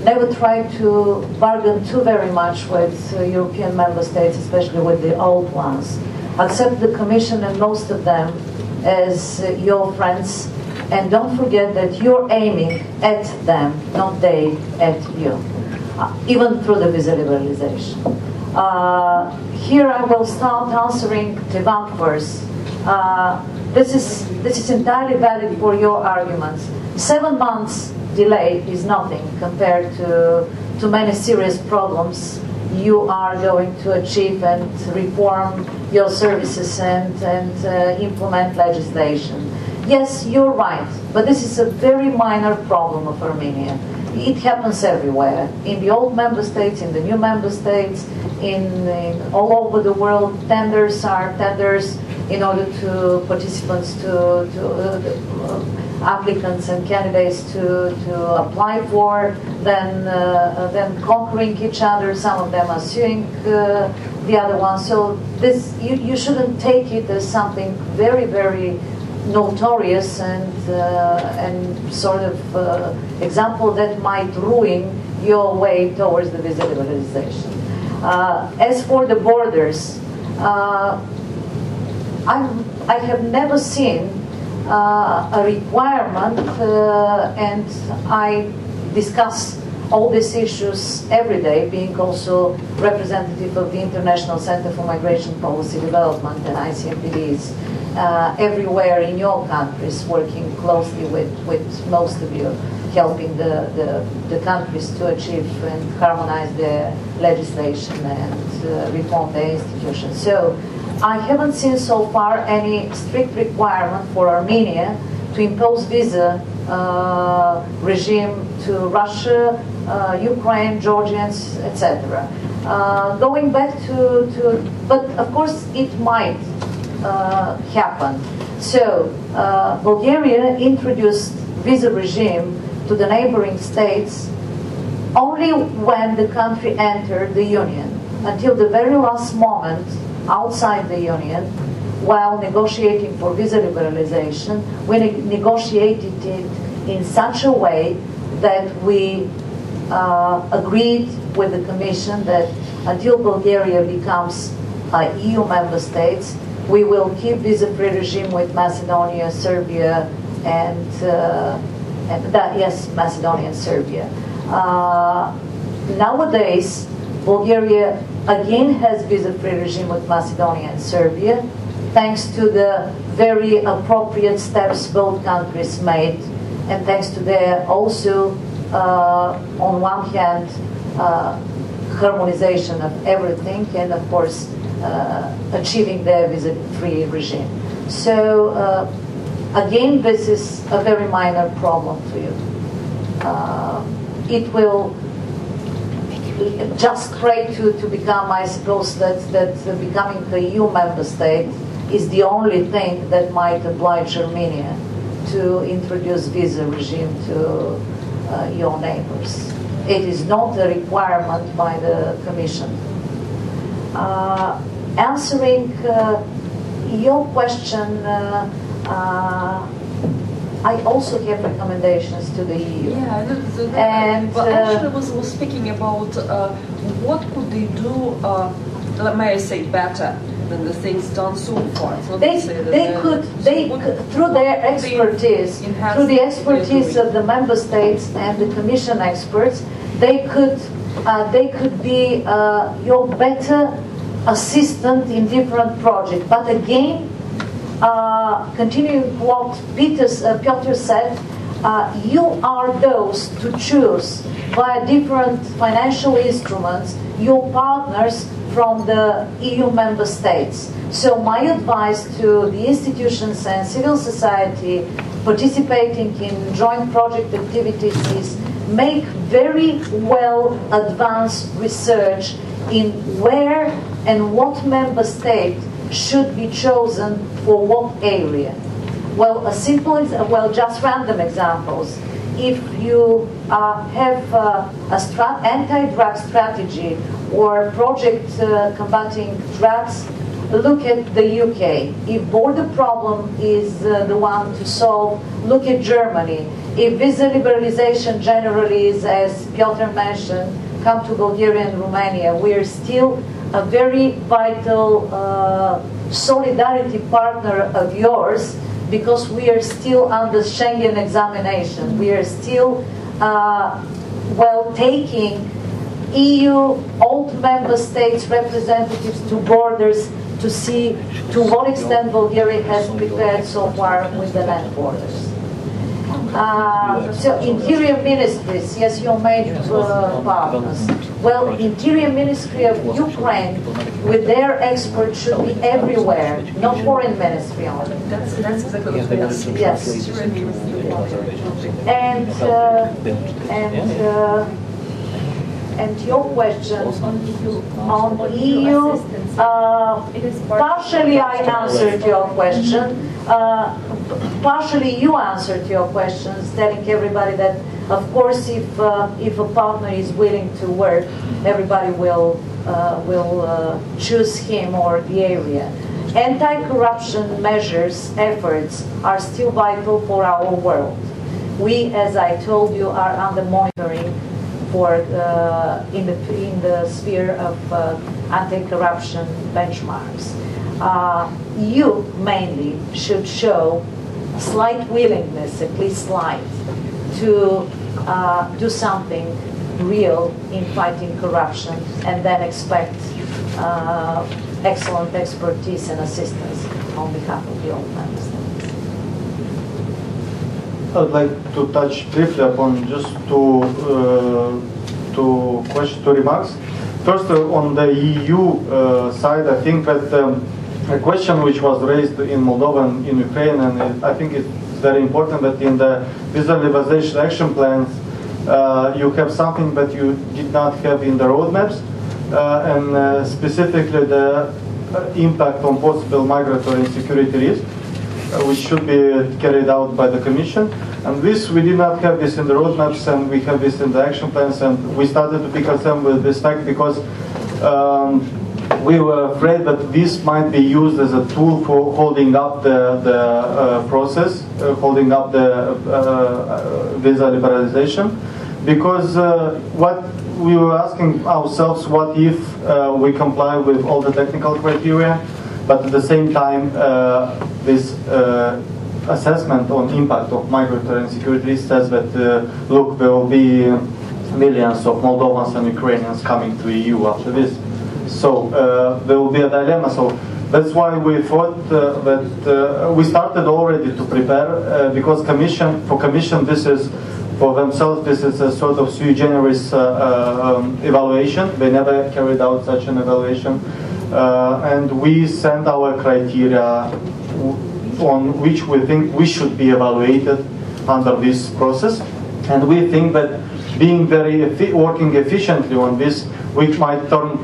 [SPEAKER 3] never try to bargain too very much with European member states, especially with the old ones. Accept the Commission and most of them as your friends, and don't forget that you're aiming at them, not they at you, even through the visa liberalization. Here I will start answering Tivan first. This is entirely valid for your arguments. 7 months delay is nothing compared to many serious problems you are going to achieve and reform your services and implement legislation. Yes, you're right, but this is a very minor problem of Armenia. It happens everywhere, in the old member states, in the new member states, in all over the world. Tenders are tenders in order to participants, applicants and candidates to apply for, then conquering each other. Some of them are suing the other one. So this you shouldn't take it as something very, very notorious and sort of example that might ruin your way towards the visa liberalization. As for the borders, I have never seen a requirement, and I discuss all these issues every day, being also representative of the International Center for Migration Policy Development and ICMPDs everywhere in your countries, working closely with most of you, helping the countries to achieve and harmonize their legislation and reform their institutions. So I haven't seen so far any strict requirement for Armenia to impose visa regime to Russia, Ukraine, Georgians, etc. Going back but of course it might happen. So Bulgaria introduced visa regime to the neighboring states only when the country entered the Union. Until the very last moment outside the Union, while negotiating for visa liberalization, we negotiated it in such a way that we agreed with the Commission that until Bulgaria becomes an EU member state, we will keep visa-free regime with Macedonia, Serbia, and Macedonia and Serbia. Nowadays, Bulgaria again has visa-free regime with Macedonia and Serbia, thanks to the very appropriate steps both countries made, and thanks to their also, on one hand, harmonization of everything, and of course achieving the visa-free regime. So again, this is a very minor problem to you. It will just try to become, I suppose, that becoming a EU member state is the only thing that might oblige Armenia to introduce visa regime to your neighbors. It is not a requirement by the Commission. Answering your question, I also have recommendations to the EU.
[SPEAKER 7] Yeah,
[SPEAKER 3] and
[SPEAKER 7] but actually was speaking about what could they do, may I say, better than the things done so far.
[SPEAKER 3] They could, through their expertise, through the expertise of the member states and the Commission experts, they could be your better assistant in different projects. But again, continuing what Piotr said, you are those to choose via different financial instruments your partners from the EU member states. So my advice to the institutions and civil society participating in joint project activities is make very well advanced research in where and what member state should be chosen for what area. Well, just random examples. If you have anti-drug strategy or project combating drugs, look at the UK. If border problem is the one to solve, look at Germany. If visa liberalization generally is, as Piotr mentioned, come to Bulgaria and Romania, we are still a very vital solidarity partner of yours, because we are still under Schengen examination. We are still taking EU old member states representatives to borders to see to what extent Bulgaria has prepared so far with the land borders. So interior ministries, yes, your major partners. Well, interior ministry of Ukraine with their experts should be everywhere, not foreign ministry only.
[SPEAKER 7] That's exactly what we asked.
[SPEAKER 3] Yes. And your question on EU, partially I answered your question. Partially you answered your questions, telling everybody that, of course, if a partner is willing to work, everybody will choose him or the area. Anti-corruption measures, efforts are still vital for our world. We, as I told you, are under monitoring for in the sphere of anti-corruption benchmarks. You mainly should show slight willingness, at least slight, to do something real in fighting corruption, and then expect excellent expertise and assistance on behalf of the old member states.
[SPEAKER 6] I'd like to touch briefly upon just two remarks. First, on the EU side, I think that a question which was raised in Moldova and in Ukraine, and I think it's very important that in the visa liberalization action plans, you have something that you did not have in the roadmaps, and specifically the impact on possible migratory and security risk, which should be carried out by the Commission. And this, we did not have this in the roadmaps, and we have this in the action plans, and we started to be concerned with this fact because we were afraid that this might be used as a tool for holding up the process, holding up the visa liberalization, because what we were asking ourselves, what if we comply with all the technical criteria, but at the same time this assessment on impact of migratory and security says that look, there will be millions of Moldovans and Ukrainians coming to EU after this. So there will be a dilemma. So that's why we thought that we started already to prepare, because for Commission this is for themselves. This is a sort of sui generis evaluation. They never carried out such an evaluation. And we sent our criteria on which we think we should be evaluated under this process. And we think that being working efficiently on this, we might turn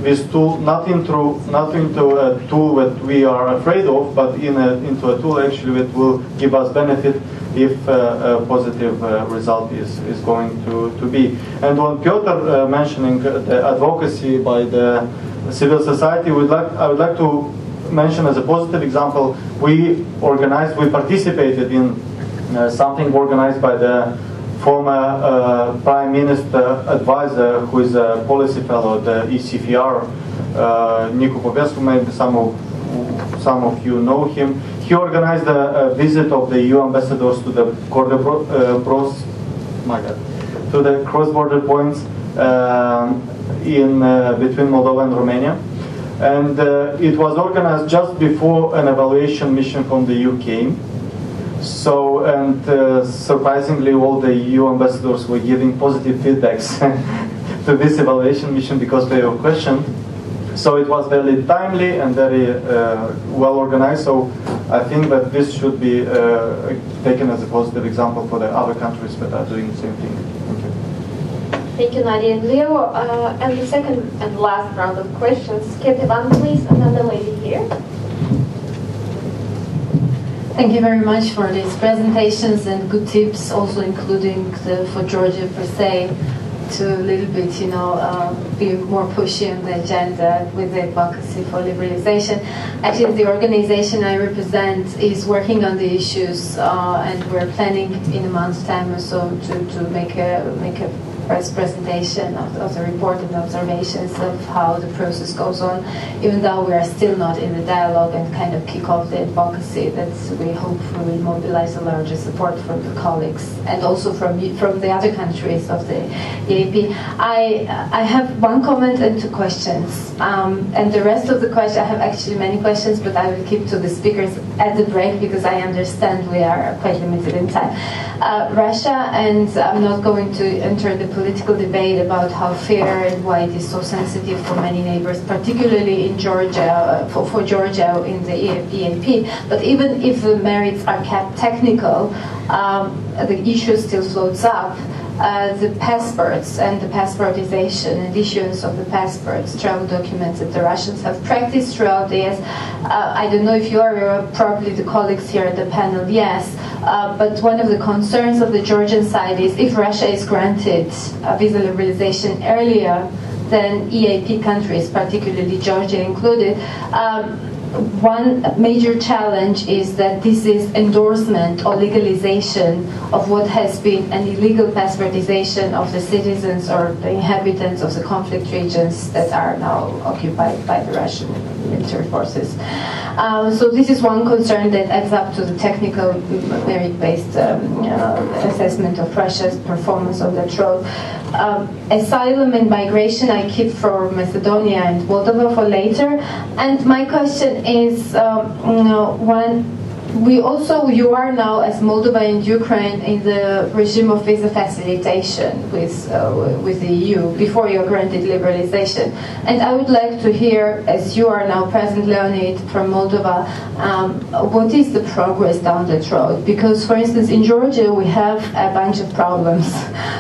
[SPEAKER 6] this tool not into a tool that we are afraid of, but into a tool actually that will give us benefit if a positive result is going to be. And on Piotr mentioning the advocacy by the civil society, I would like to mention as a positive example, we participated in something organized by the former Prime Minister advisor, who is a policy fellow at the ECFR, Nicu Popescu. Maybe some of you know him. He organized a visit of the EU ambassadors to the cross-border points between Moldova and Romania, and it was organized just before an evaluation mission from the EU came. So, and surprisingly, all the EU ambassadors were giving positive feedbacks to this evaluation mission because they were questioned. So it was very timely and very well organized. So I think that this should be taken as a positive example for the other countries that are doing the same thing. Thank you.
[SPEAKER 1] Thank you, Nadya and Leo. And the second and last round of questions. Ketevan, please, another lady here.
[SPEAKER 12] Thank you very much for these presentations and good tips, also including for Georgia per se, to a little bit, be more pushy on the agenda with the advocacy for liberalization. Actually, the organization I represent is working on the issues, and we're planning in a month's time or so to make a press presentation of the report and observations of how the process goes on, even though we are still not in the dialogue, and kind of kick off the advocacy that we hope will mobilize a larger support from the colleagues and also from the other countries of the EaP. I have one comment and two questions, and the rest of the questions, I have actually many questions, but I will keep to the speakers at the break because I understand we are quite limited in time. Russia, and I'm not going to enter the political debate about how fair and why it is so sensitive for many neighbors, particularly in Georgia, for Georgia in the EaP. But even if the merits are kept technical, the issue still floats up. The passports and the passportization and issuance of the passports, travel documents that the Russians have practiced throughout the years. I don't know if you are probably the colleagues here at the panel, yes, but one of the concerns of the Georgian side is if Russia is granted visa liberalization earlier than EaP countries, particularly Georgia included, one major challenge is that this is endorsement or legalization of what has been an illegal passportization of the citizens or the inhabitants of the conflict regions that are now occupied by the Russian military forces. So this is one concern that adds up to the technical merit-based assessment of Russia's performance on that road. Asylum and migration I keep for Macedonia and Moldova for later. And my question is, you are now, as Moldova and Ukraine, in the regime of visa facilitation with the EU before you're granted liberalization. And I would like to hear, as you are now present, Leonid, from Moldova, what is the progress down that road? Because, for instance, in Georgia, we have a bunch of problems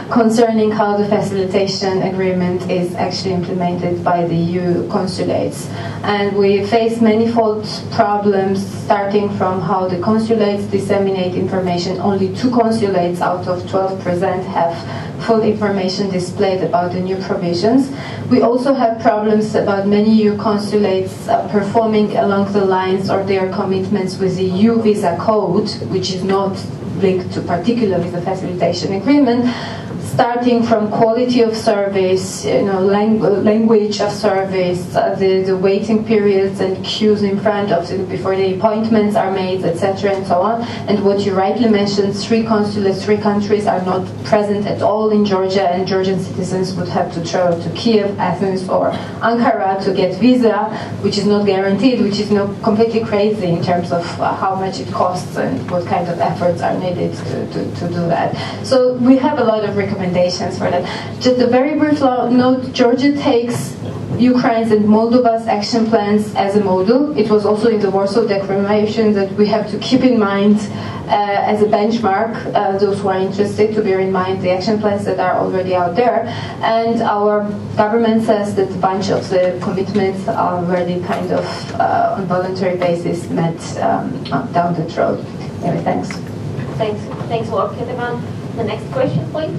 [SPEAKER 12] concerning how the facilitation agreement is actually implemented by the EU consulates. And we face manifold problems, starting from how the consulates disseminate information. Only 2 consulates out of 12 present have full information displayed about the new provisions. We also have problems about many EU consulates performing along the lines or their commitments with the EU visa code, which is not linked to particular visa facilitation agreement, starting from quality of service, language of service, the waiting periods and queues in front of it before the appointments are made, etc., and so on. And what you rightly mentioned, 3 consulates, 3 countries are not present at all in Georgia, and Georgian citizens would have to travel to Kiev, Athens, or Ankara to get visa, which is not guaranteed, which is completely crazy in terms of how much it costs and what kind of efforts are committed to do that. So we have a lot of recommendations for that. Just a very brief note, Georgia takes Ukraine's and Moldova's action plans as a model. It was also in the Warsaw Declaration that we have to keep in mind as a benchmark, those who are interested to bear in mind the action plans that are already out there. And our government says that a bunch of the commitments are already kind of on voluntary basis met down the road. Anyway, thanks.
[SPEAKER 1] Thanks a lot, Ketevan. The next question, please.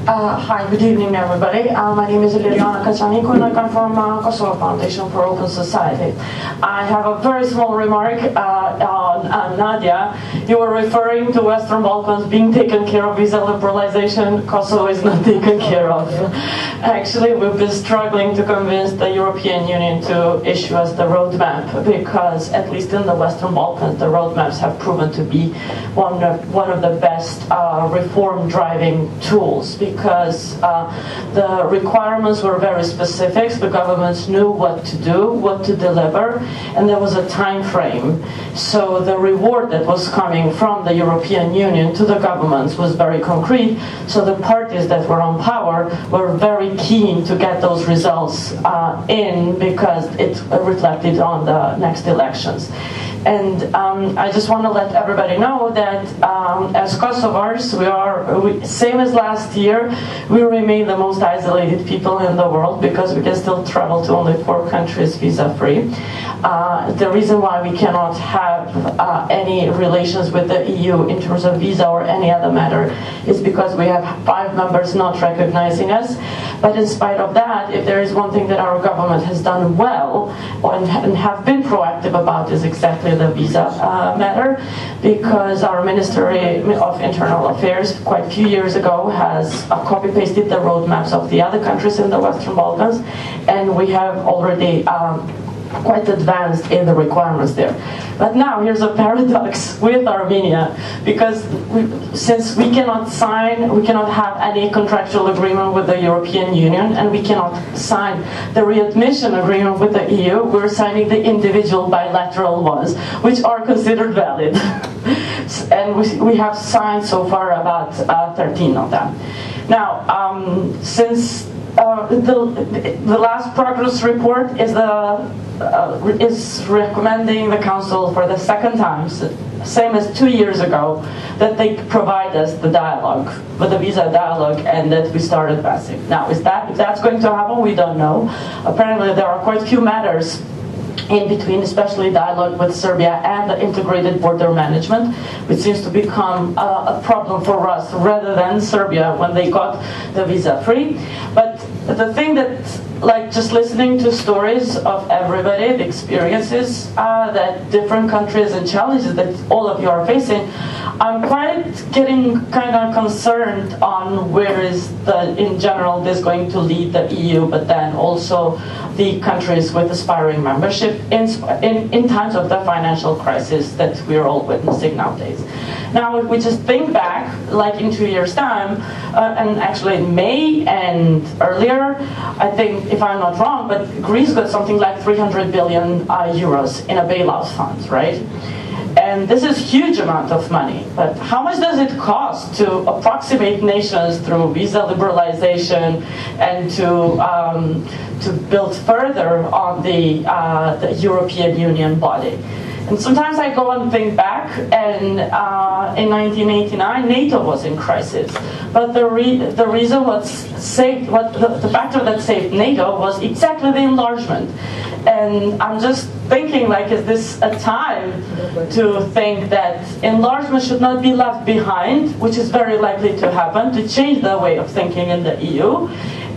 [SPEAKER 13] Hi, good evening, everybody. My name is Kaźmierkiewicz, and I come from Kosovo Foundation for Open Society. I have a very small remark on Nadya. You were referring to Western Balkans being taken care of visa liberalization. Kosovo is not taken care of. Actually, we've been struggling to convince the European Union to issue us the roadmap because, at least in the Western Balkans, the roadmaps have proven to be one of the best reform-driving tools. Because the requirements were very specific, the governments knew what to do, what to deliver, and there was a time frame. So the reward that was coming from the European Union to the governments was very concrete, so the parties that were on power were very keen to get those results in because it reflected on the next elections. And I just want to let everybody know that as Kosovars, same as last year, we remain the most isolated people in the world because we can still travel to only 4 countries visa-free. The reason why we cannot have any relations with the EU in terms of visa or any other matter is because we have 5 members not recognizing us. But in spite of that, if there is one thing that our government has done well and have been proactive about is exactly the visa matter, because our Ministry of Internal Affairs quite a few years ago has copy-pasted the roadmaps of the other countries in the Western Balkans, and we have already quite advanced in the requirements there. But now here's a paradox with Armenia, because since we cannot have any contractual agreement with the European Union, and we cannot sign the readmission agreement with the EU, we're signing the individual bilateral ones, which are considered valid. And we have signed so far about 13 of them. Now, since the last progress report is recommending the Council for the second time, same as 2 years ago, that they provide us the dialogue, with the visa dialogue, and that we start advancing. Now, if that's going to happen, we don't know. Apparently, there are quite a few matters in between, especially dialogue with Serbia and the integrated border management, which seems to become a problem for us rather than Serbia when they got the visa free. But the thing that, like, just listening to stories of everybody, the experiences that different countries and challenges that all of you are facing, I'm quite getting kind of concerned on where is in general this going to lead the EU, but then also the countries with aspiring membership in times of the financial crisis that we're all witnessing nowadays. Now, if we just think back, like in 2 years' time, and actually in May and earlier, I think, if I'm not wrong, but Greece got something like 300 billion euros in a bailout fund, right? And this is a huge amount of money, but how much does it cost to approximate nations through visa liberalization and to build further on the European Union body? And sometimes I go and think back, and in 1989, NATO was in crisis. But the reason the factor that saved NATO was exactly the enlargement. And I'm just thinking, like, is this a time to think that enlargement should not be left behind, which is very likely to happen, to change the way of thinking in the EU?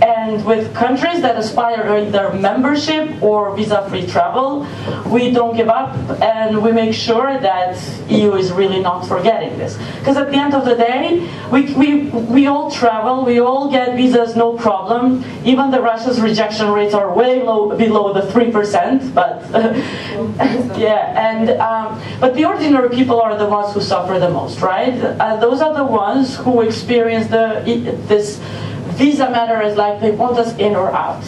[SPEAKER 13] And with countries that aspire to either membership or visa-free travel, we don't give up, and we make sure that EU is really not forgetting this. Because at the end of the day, we all travel, we all get visas, no problem. Even the Russia's rejection rates are way below the 3%, but yeah. And but the ordinary people are the ones who suffer the most, right? Those are the ones who experience this visa matter is like they want us in or out.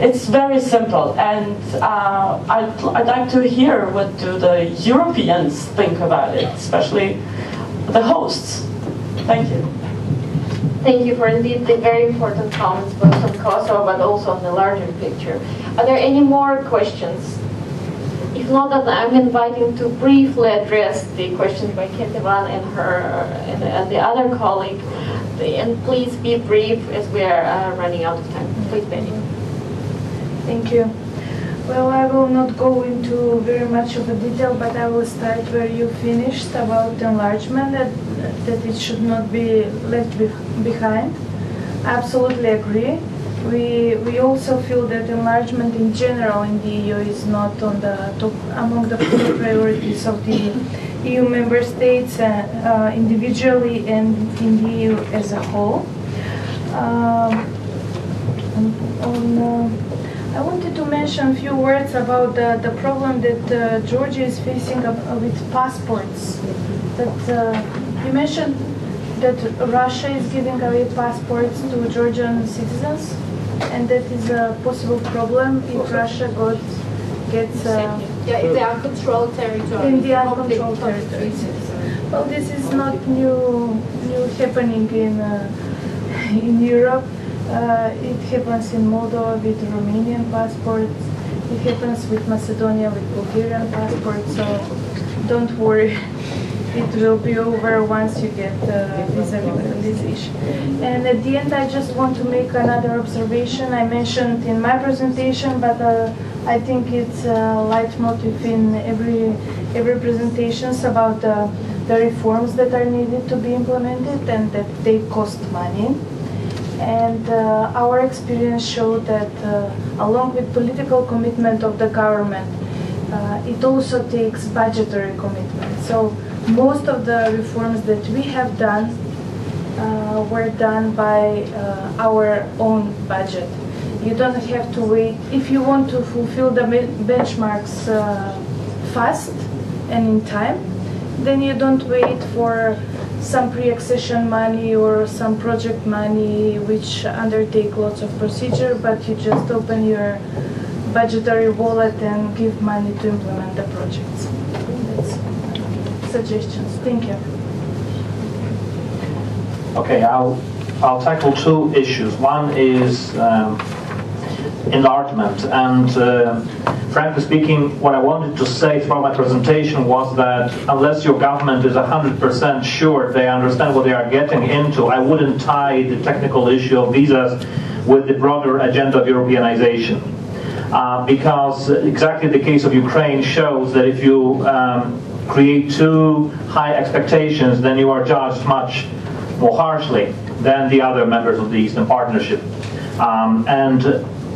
[SPEAKER 13] It's very simple, and I'd like to hear what do the Europeans think about it, especially the hosts. Thank you.
[SPEAKER 1] Thank you for indeed the very important comments, both on Kosovo but also on the larger picture. Are there any more questions? If not, then I'm inviting to briefly address the questions by Ketevan and her and the other colleague. And please be brief as we are running out of time. Please, Beti.
[SPEAKER 2] Thank you. Well, I will not go into very much of a detail, but I will start where you finished about enlargement, that it should not be left behind. I absolutely agree. We also feel that enlargement in general in the EU is not on the top among the priorities of the EU member states individually and in the EU as a whole. I wanted to mention a few words about the problem that Georgia is facing with passports. That you mentioned that Russia is giving away passports to Georgian citizens, and that is a possible problem if Russia gets
[SPEAKER 12] in the uncontrolled territory.
[SPEAKER 2] In the uncontrolled territories. Well, this is not new happening in Europe. It happens in Moldova with Romanian passports. It happens with Macedonia with Bulgarian passports. So don't worry, it will be over once you get visa liberalization. And at the end, I just want to make another observation. I mentioned in my presentation, but I think it's a leitmotif in every presentations about the reforms that are needed to be implemented and that they cost money. And our experience showed that along with political commitment of the government, it also takes budgetary commitment. So most of the reforms that we have done were done by our own budget. You don't have to wait. If you want to fulfill the benchmarks fast and in time, then you don't wait for some pre-accession money or some project money which undertake lots of procedure, but you just open your budgetary wallet and give money to implement the projects. That's suggestions. Thank you.
[SPEAKER 5] Okay, I'll tackle two issues. One is enlargement, and frankly speaking, what I wanted to say throughout my presentation was that unless your government is 100% sure they understand what they are getting into, I wouldn't tie the technical issue of visas with the broader agenda of Europeanization. Because exactly the case of Ukraine shows that if you create too high expectations, then you are judged much more harshly than the other members of the Eastern Partnership. And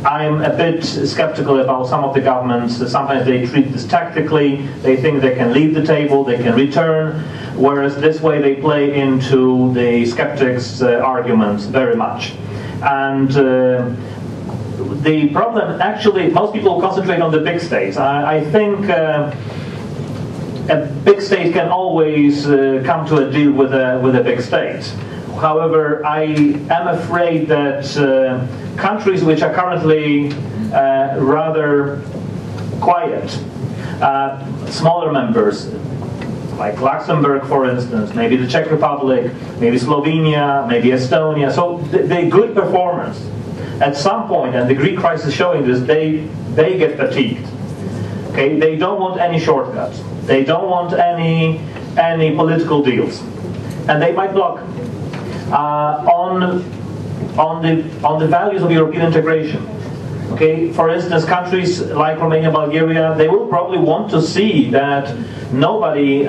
[SPEAKER 5] I'm a bit skeptical about some of the governments. Sometimes they treat this tactically. They think they can leave the table, they can return, whereas this way they play into the skeptics' arguments very much. And the problem, actually, most people concentrate on the big states. I think a big state can always come to a deal with a big state. However, I am afraid that countries which are currently rather quiet, smaller members, like Luxembourg, for instance, maybe the Czech Republic, maybe Slovenia, maybe Estonia, so they're good performers. At some point, and the Greek crisis is showing this, they get fatigued. Okay, they don't want any shortcuts. They don't want any political deals, and they might block on the values of European integration. Okay, for instance, countries like Romania, Bulgaria, they will probably want to see that nobody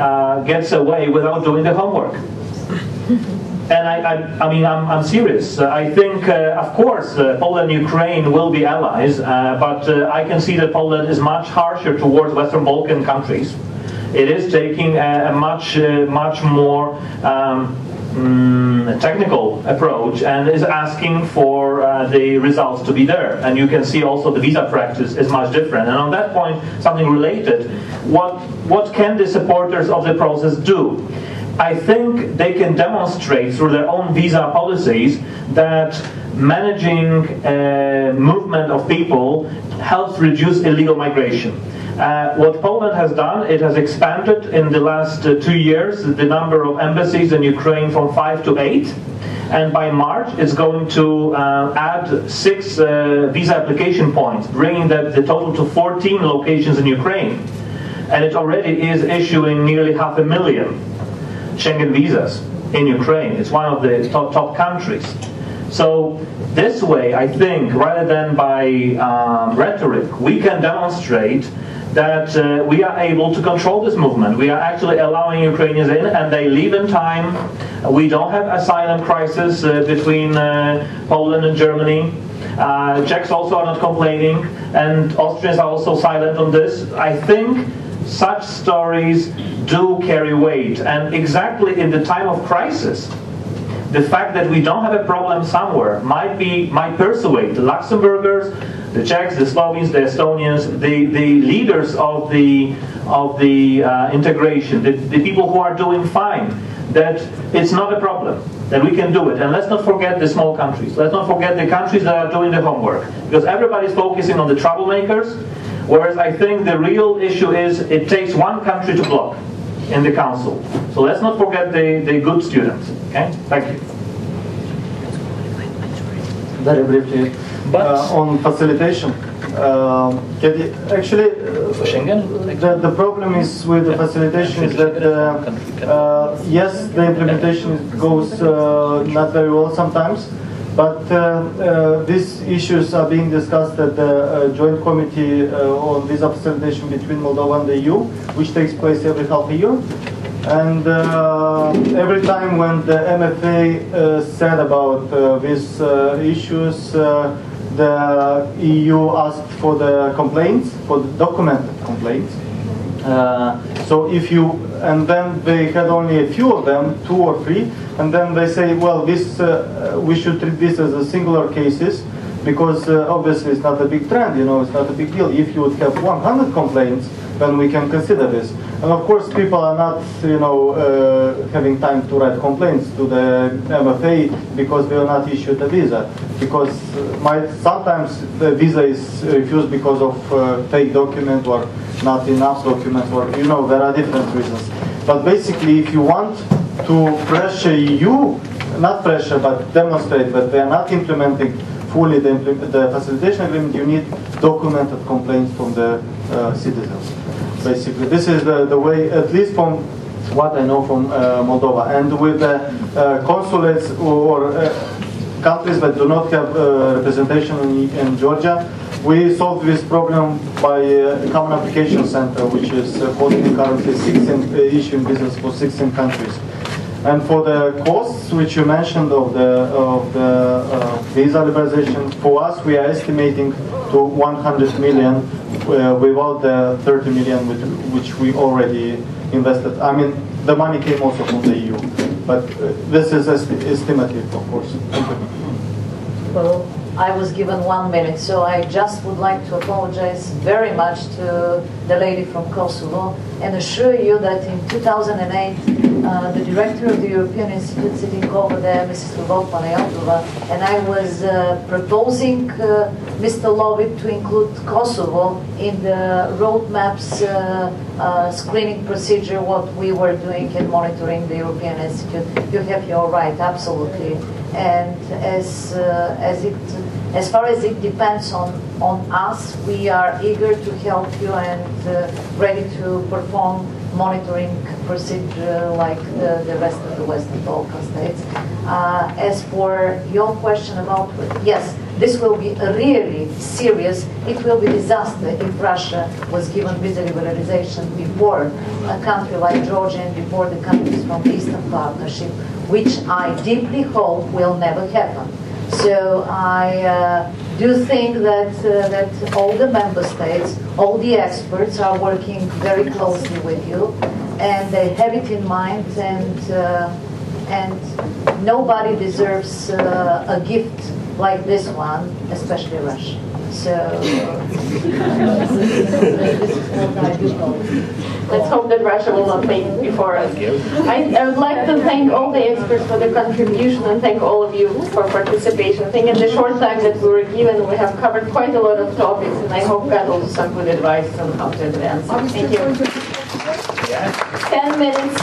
[SPEAKER 5] gets away without doing the homework. And I'm serious. I think, of course, Poland and Ukraine will be allies, but I can see that Poland is much harsher towards Western Balkan countries. It is taking a much more technical approach and is asking for the results to be there. And you can see also the visa practice is much different. And on that point, something related, what can the supporters of the process do? I think they can demonstrate through their own visa policies that managing movement of people helps reduce illegal migration. What Poland has done, it has expanded in the last 2 years the number of embassies in Ukraine from 5 to 8. And by March, it's going to add 6 visa application points, bringing the total to 14 locations in Ukraine. And it already is issuing nearly 500,000 Schengen visas in Ukraine. It's one of the top countries. So this way, I think, rather than by rhetoric, we can demonstrate that we are able to control this movement. We are actually allowing Ukrainians in, and they leave in time. We don't have asylum crisis between Poland and Germany. Czechs also are not complaining, and Austrians are also silent on this. I think such stories do carry weight, and exactly in the time of crisis, the fact that we don't have a problem somewhere might persuade the Luxembourgers, the Czechs, the Slovenes, the Estonians, the leaders of the integration, the people who are doing fine, that it's not a problem, that we can do it. And let's not forget the small countries. Let's not forget the countries that are doing the homework, because everybody's focusing on the troublemakers, whereas I think the real issue is it takes one country to block in the council. So let's not forget the good students. Okay? Thank you.
[SPEAKER 6] Very briefly, on facilitation. Actually, the problem is with the facilitation is that yes, the implementation goes not very well sometimes, but these issues are being discussed at the joint committee on visa facilitation between Moldova and the EU, which takes place every half a year. And every time when the MFA said about these issues, the EU asked for the complaints, for the documented complaints. So if you, and then they had only a few of them, 2 or 3, and then they say, well, this we should treat this as a singular cases, because obviously it's not a big trend, you know, it's not a big deal. If you would have 100 complaints, then we can consider this. And of course, people are not, you know, having time to write complaints to the MFA because they are not issued a visa. Because sometimes the visa is refused because of fake document or not enough document, or, you know, there are different reasons. But basically, if you want to pressure EU, not pressure, but demonstrate that they are not implementing fully the facilitation agreement, you need documented complaints from the citizens. Basically, this is the way, at least from what I know from Moldova. And with the consulates or countries that do not have representation in Georgia, we solved this problem by a common application center, which is hosting currently 16 issuing business for 16 countries. And for the costs which you mentioned of the visa liberalization, for us we are estimating to 100 million without the 30 million which we already invested. I mean, the money came also from the EU, but this is estimative, of course.
[SPEAKER 3] Well, I was given 1 minute, so I just would like to apologize very much to the lady from Kosovo and assure you that in 2008, the director of the European Institute sitting over there, Mrs. Lyubov, and I was proposing Mr. Lovit to include Kosovo in the roadmaps screening procedure, what we were doing in monitoring the European Institute. You have your right, absolutely. And as far as it depends on us, we are eager to help you and ready to perform monitoring procedure like the rest of the Western Balkan states. As for your question about, yes, this will be a really serious, it will be disaster if Russia was given visa liberalization before a country like Georgia and before the countries from the Eastern Partnership, which I deeply hope will never happen. So I do think that all the member states, all the experts are working very closely with you, and they have it in mind, and nobody deserves a gift like this one, especially Russia. So this is what I do hope.
[SPEAKER 1] Let's hope that Russia will not make it before us. I would like to thank all the experts for their contribution and thank all of you for participation. I think in the short time that we were given, we have covered quite a lot of topics, and I hope got also some good advice on how to advance. Thank you. 10 minutes.